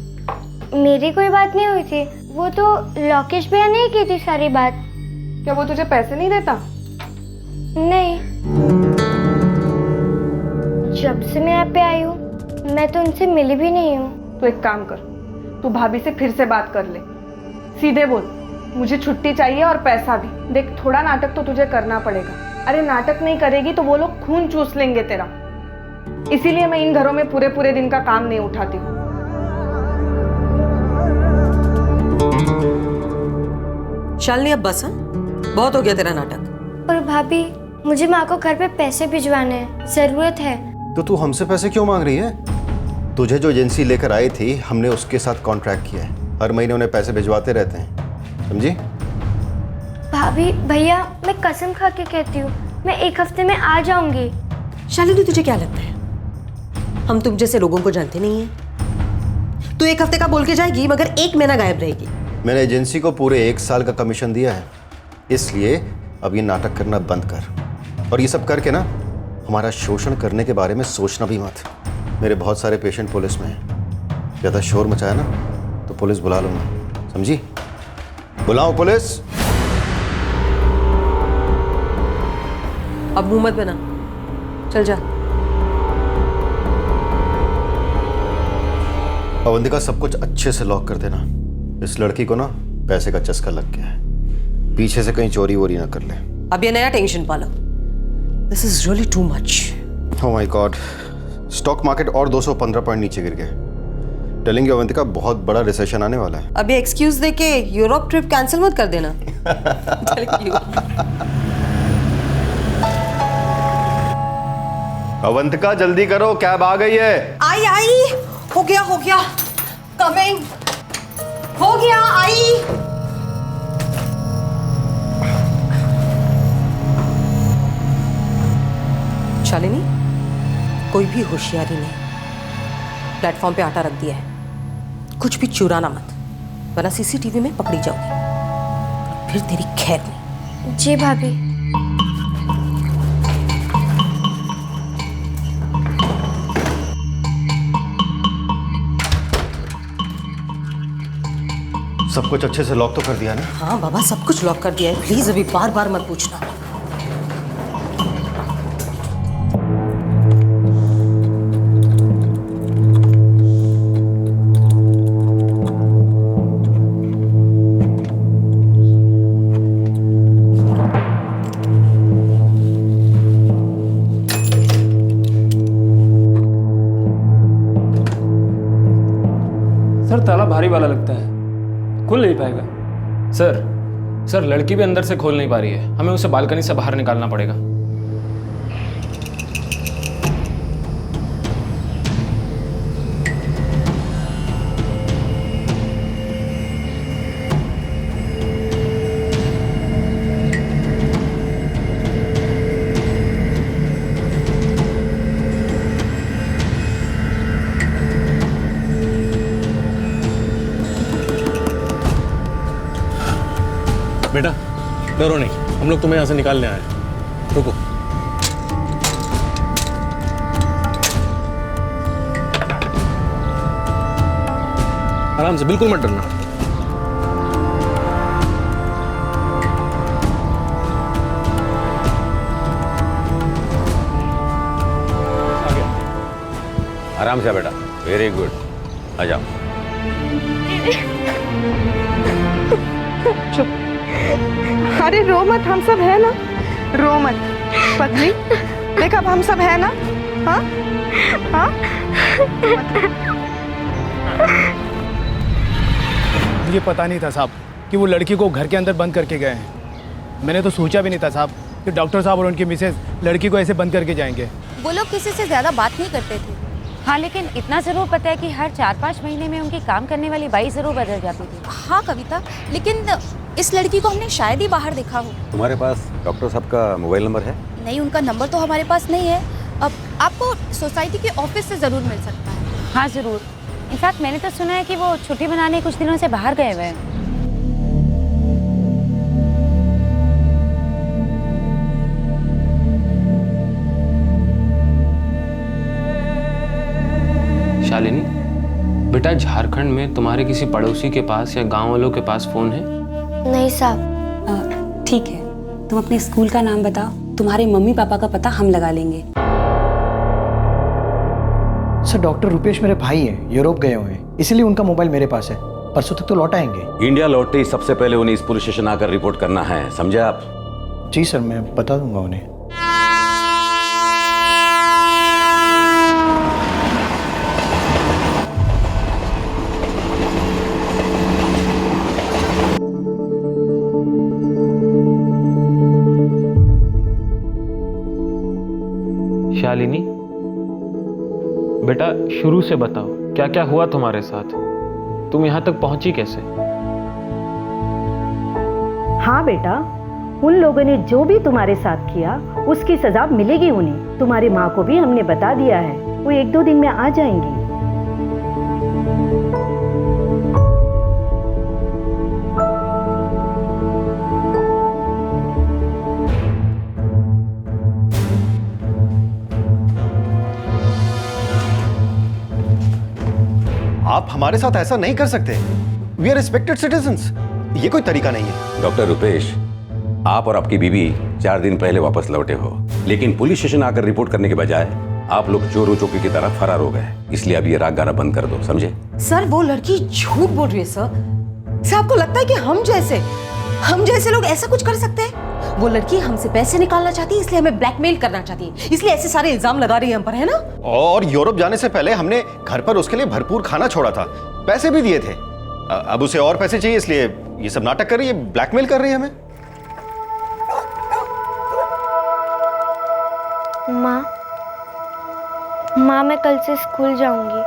मेरी कोई बात नहीं हुई थी, वो तो लोकेश भैया ने की थी सारी बात। क्या वो तुझे पैसे नहीं देता? नहीं, जब से मैं यहाँ पे आई हूँ मैं तो उनसे मिली भी नहीं हूँ। तो एक काम कर, तू भाभी से फिर से बात कर ले। सीधे बोल, मुझे छुट्टी चाहिए और पैसा भी। देख, थोड़ा नाटक तो तुझे करना पड़ेगा। अरे नाटक नहीं करेगी तो वो लोग खून चूस लेंगे तेरा। इसीलिए मैं इन घरों में पूरे पूरे दिन का काम नहीं उठाती हूँ। शालिनी, अब बस, हाँ? बहुत हो गया तेरा नाटक। पर भाभी, मुझे माँ को घर पे पैसे भिजवाने हैं, जरूरत है। तो तू हमसे पैसे क्यों मांग रही है? तुझे जो एजेंसी लेकर आई थी, हमने उसके साथ कॉन्ट्रैक्ट किया है। हर महीने उन्हें पैसे भिजवाते रहते हैं, समझी? भाभी भैया, मैं कसम खा के कहती हूँ, मैं 1 हफ्ते में आ जाऊंगी। शालिनी, तुझे क्या लगता है हम तुम जैसे लोगों को जानते नहीं हैं? तू 1 हफ्ते का बोल के जाएगी मगर 1 महीना गायब रहेगी। मैंने एजेंसी को पूरे 1 साल का कमीशन दिया है, इसलिए अब ये नाटक करना बंद कर। और ये सब करके ना हमारा शोषण करने के बारे में सोचना भी मत। मेरे बहुत सारे पेशेंट पुलिस में हैं, ज़्यादा शोर मचाया ना तो पुलिस बुला लूँगा, समझी? बुलाओ पुलिस। अब मुंह मत बना, चल जा। अवंतिका, सब कुछ अच्छे से लॉक कर देना। इस लड़की को ना पैसे का चस्का लग गया है, पीछे से कहीं चोरी वोरी ना कर ले। अब ये नया टेंशन पालो। This is really too much. Oh my God, stock market और 215 पॉइंट नीचे गिर गए। टेलिंग अवंतिका बहुत बड़ा रिसेशन आने वाला है। अभी एक्सक्यूज दे के यूरोप ट्रिप कैंसिल मत कर देना। अवंतिका जल्दी करो, कैब आ गई है। आई हो गया कमिंग हो गया आई। शालिनी, कोई भी होशियारी नहीं, प्लेटफॉर्म पे आटा रख दिया है, कुछ भी चुराना मत वरना सीसीटीवी में पकड़ी जाओगी, फिर तेरी खैर नहीं। जी भाभी। सब कुछ अच्छे से लॉक तो कर दिया ना? हाँ बाबा, सब कुछ लॉक कर दिया है, प्लीज अभी बार बार मत पूछना। सर ताला भारी वाला लगता है, खुल नहीं पाएगा। सर लड़की भी अंदर से खोल नहीं पा रही है, हमें उसे बालकनी से बाहर निकालना पड़ेगा। बेटा डरो नहीं, हम लोग तुम्हें यहाँ से निकालने आए हैं। रुको। आराम से, बिल्कुल मत डरना। आराम से बेटा, वेरी गुड, आ जाओ। चुप। अरे रो मत, हम सब है ना, रो मत पत्नी, देख अब हम सब है ना। हाँ हाँ मुझे पता नहीं था साहब कि वो लड़की को घर के अंदर बंद करके गए हैं। मैंने तो सोचा भी नहीं था साहब कि डॉक्टर साहब और उनकी मिसेज लड़की को ऐसे बंद करके जाएंगे। वो लोग किसी से ज़्यादा बात नहीं करते थे। हाँ, लेकिन इतना ज़रूर पता है कि हर 4-5 महीने में उनकी काम करने वाली बाई ज़रूर बदल जाती थी। हाँ कविता, लेकिन इस लड़की को हमने शायद ही बाहर देखा हो। तुम्हारे पास डॉक्टर साहब का मोबाइल नंबर है? नहीं, उनका नंबर तो हमारे पास नहीं है। अब आपको सोसाइटी के ऑफिस से ज़रूर मिल सकता है। हाँ ज़रूर, इनफैक्ट मैंने तो सुना है कि वो छुट्टी मनाने कुछ दिनों से बाहर गए हुए हैं। शालिनी बेटा, झारखंड में तुम्हारे किसी पड़ोसी के पास या गांव वालों के पास फोन है? नहीं साहब। ठीक है, तुम अपने स्कूल का नाम बताओ, तुम्हारे मम्मी पापा का पता हम लगा लेंगे। सर डॉक्टर रुपेश मेरे भाई हैं, यूरोप गए हुए हैं, इसीलिए उनका मोबाइल मेरे पास है। परसों तक तो लौट आएंगे। इंडिया लौटते ही सबसे पहले उन्हें इस पुलिस स्टेशन आकर रिपोर्ट करना है, समझे आप? जी सर, मैं बता दूंगा उन्हें। शालिनी बेटा, शुरू से बताओ क्या क्या हुआ तुम्हारे साथ, तुम यहाँ तक पहुंची कैसे? हाँ बेटा, उन लोगों ने जो भी तुम्हारे साथ किया उसकी सजा मिलेगी उन्हें। तुम्हारी माँ को भी हमने बता दिया है, वो 1-2 दिन में आ जाएंगी। आप हमारे साथ ऐसा नहीं कर सकते। We are respected citizens. ये कोई तरीका नहीं है। डॉक्टर रुपेश, आप और आपकी बीवी 4 दिन पहले वापस लौटे हो, लेकिन पुलिस स्टेशन आकर रिपोर्ट करने के बजाय आप लोग चोरों चौकी की तरह फरार हो गए। इसलिए अब ये राग गारा बंद कर दो, समझे? सर वो लड़की झूठ बोल रही है सर। आपको लगता है कि हम जैसे लोग ऐसा कुछ कर सकते हैं? वो लड़की हमसे पैसे निकालना चाहती है, इसलिए हमें ब्लैकमेल करना चाहती है, इसलिए ऐसे सारे इल्जाम लगा रही है हम पर, है ना? और यूरोप जाने से पहले हमने घर पर उसके लिए भरपूर खाना छोड़ा था, पैसे भी दिए थे। अब उसे और पैसे चाहिए, इसलिए ये सब नाटक कर रही है, ब्लैकमेल कर रही है हमें। माँ मैं कल से स्कूल जाऊंगी।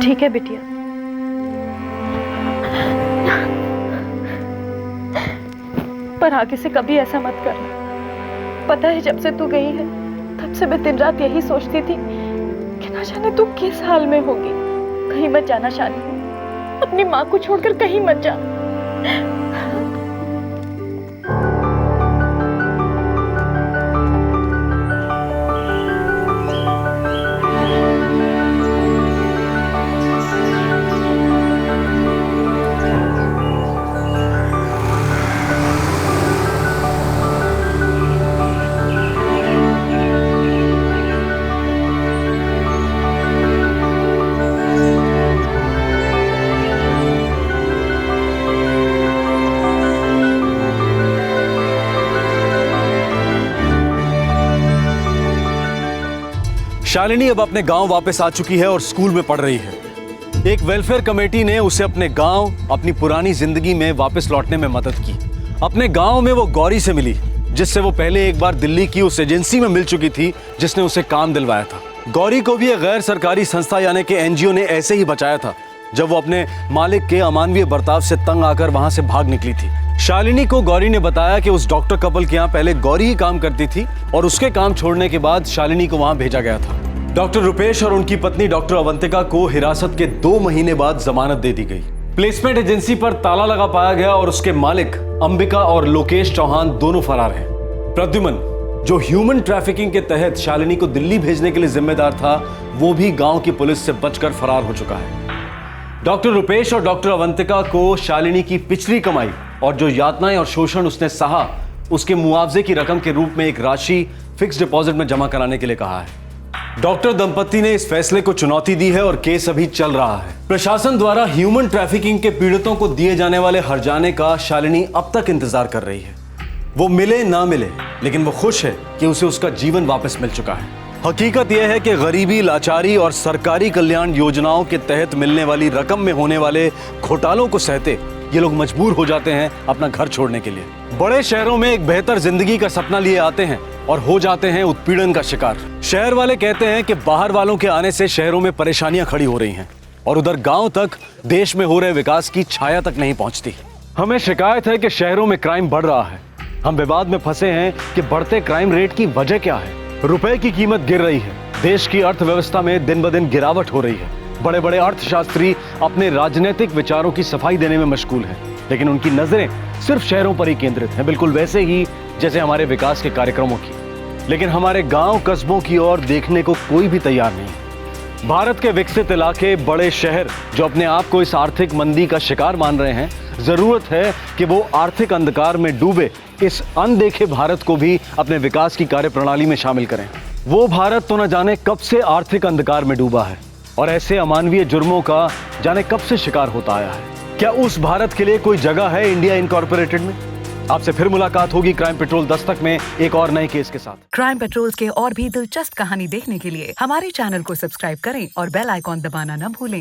ठीक है बिटिया। पर आगे से कभी ऐसा मत करना। पता है जब से तू गई है तब से मैं दिन रात यही सोचती थी कि ना जाने तू किस हाल में होगी। कहीं मत जाना शालिनी, अपनी माँ को छोड़कर कहीं मत जा। शालिनी अब अपने गांव वापस आ चुकी है और स्कूल में पढ़ रही है। एक वेलफेयर कमेटी ने उसे अपने गांव, अपनी पुरानी जिंदगी में वापस लौटने में मदद की। अपने गांव में वो गौरी से मिली, जिससे वो पहले एक बार दिल्ली की उस एजेंसी में मिल चुकी थी जिसने उसे काम दिलवाया था। गौरी को भी एक गैर सरकारी संस्था यानी कि एनजीओ ने ऐसे ही बचाया था जब वो अपने मालिक के अमानवीय बर्ताव से तंग आकर वहां से भाग निकली थी। शालिनी को गौरी ने बताया कि उस डॉक्टर कपल के यहाँ पहले गौरी ही काम करती थी और उसके काम छोड़ने के बाद शालिनी को वहां भेजा गया था। डॉक्टर रुपेश और उनकी पत्नी डॉक्टर अवंतिका को हिरासत के 2 महीने बाद जमानत दे दी गई। प्लेसमेंट एजेंसी पर ताला लगा पाया गया और उसके मालिक अंबिका और लोकेश चौहान दोनों फरार हैं। प्रद्युमन, जो ह्यूमन ट्रैफिकिंग के तहत शालिनी को दिल्ली भेजने के लिए जिम्मेदार था, वो भी गांव की पुलिस से बचकर फरार हो चुका है। डॉक्टर रुपेश और डॉक्टर अवंतिका को शालिनी की पिछली कमाई और जो यातनाएं और शोषण उसने सहा, उसके मुआवजे की रकम के रूप में एक राशि फिक्स डिपॉजिट में जमा कराने के लिए कहा है। डॉक्टर दंपति ने इस फैसले को चुनौती दी है और केस अभी चल रहा है। प्रशासन द्वारा ह्यूमन ट्रैफिकिंग के पीड़ितों को दिए जाने वाले हर्जाने का शालिनी अब तक इंतजार कर रही है। वो मिले ना मिले, लेकिन वो खुश है कि उसे उसका जीवन वापस मिल चुका है। हकीकत यह है कि गरीबी, लाचारी और सरकारी कल्याण योजनाओं के तहत मिलने वाली रकम में होने वाले घोटालों को सहते ये लोग मजबूर हो जाते हैं अपना घर छोड़ने के लिए। बड़े शहरों में एक बेहतर जिंदगी का सपना लिए आते हैं और हो जाते हैं उत्पीड़न का शिकार। शहर वाले कहते हैं कि बाहर वालों के आने से शहरों में परेशानियां खड़ी हो रही हैं और उधर गांव तक देश में हो रहे विकास की छाया तक नहीं पहुंचती। हमें शिकायत है कि शहरों में क्राइम बढ़ रहा है। हम विवाद में फंसे हैं कि बढ़ते क्राइम रेट की वजह क्या है। रुपए की कीमत गिर रही है, देश की अर्थव्यवस्था में दिन ब दिन गिरावट हो रही है। बड़े बड़े अर्थशास्त्री अपने राजनीतिक विचारों की सफाई देने में मशगूल हैं, लेकिन उनकी नजरें सिर्फ शहरों पर ही केंद्रित हैं, बिल्कुल वैसे ही जैसे हमारे विकास के कार्यक्रमों की। लेकिन हमारे गांव कस्बों की ओर देखने को कोई भी तैयार नहीं। भारत के विकसित इलाके, बड़े शहर जो अपने आप को इस आर्थिक मंदी का शिकार मान रहे हैं, जरूरत है कि वो आर्थिक अंधकार में डूबे इस अनदेखे भारत को भी अपने विकास की कार्यप्रणाली में शामिल करें। वो भारत तो न जाने कब से आर्थिक अंधकार में डूबा है और ऐसे अमानवीय जुर्मों का जाने कब से शिकार होता आया है। क्या उस भारत के लिए कोई जगह है इंडिया इनकॉर्पोरेटेड में? आपसे फिर मुलाकात होगी क्राइम पेट्रोल दस्तक में एक और नए केस के साथ। क्राइम पेट्रोल के और भी दिलचस्प कहानी देखने के लिए हमारे चैनल को सब्सक्राइब करें और बेल आइकॉन दबाना न भूलें।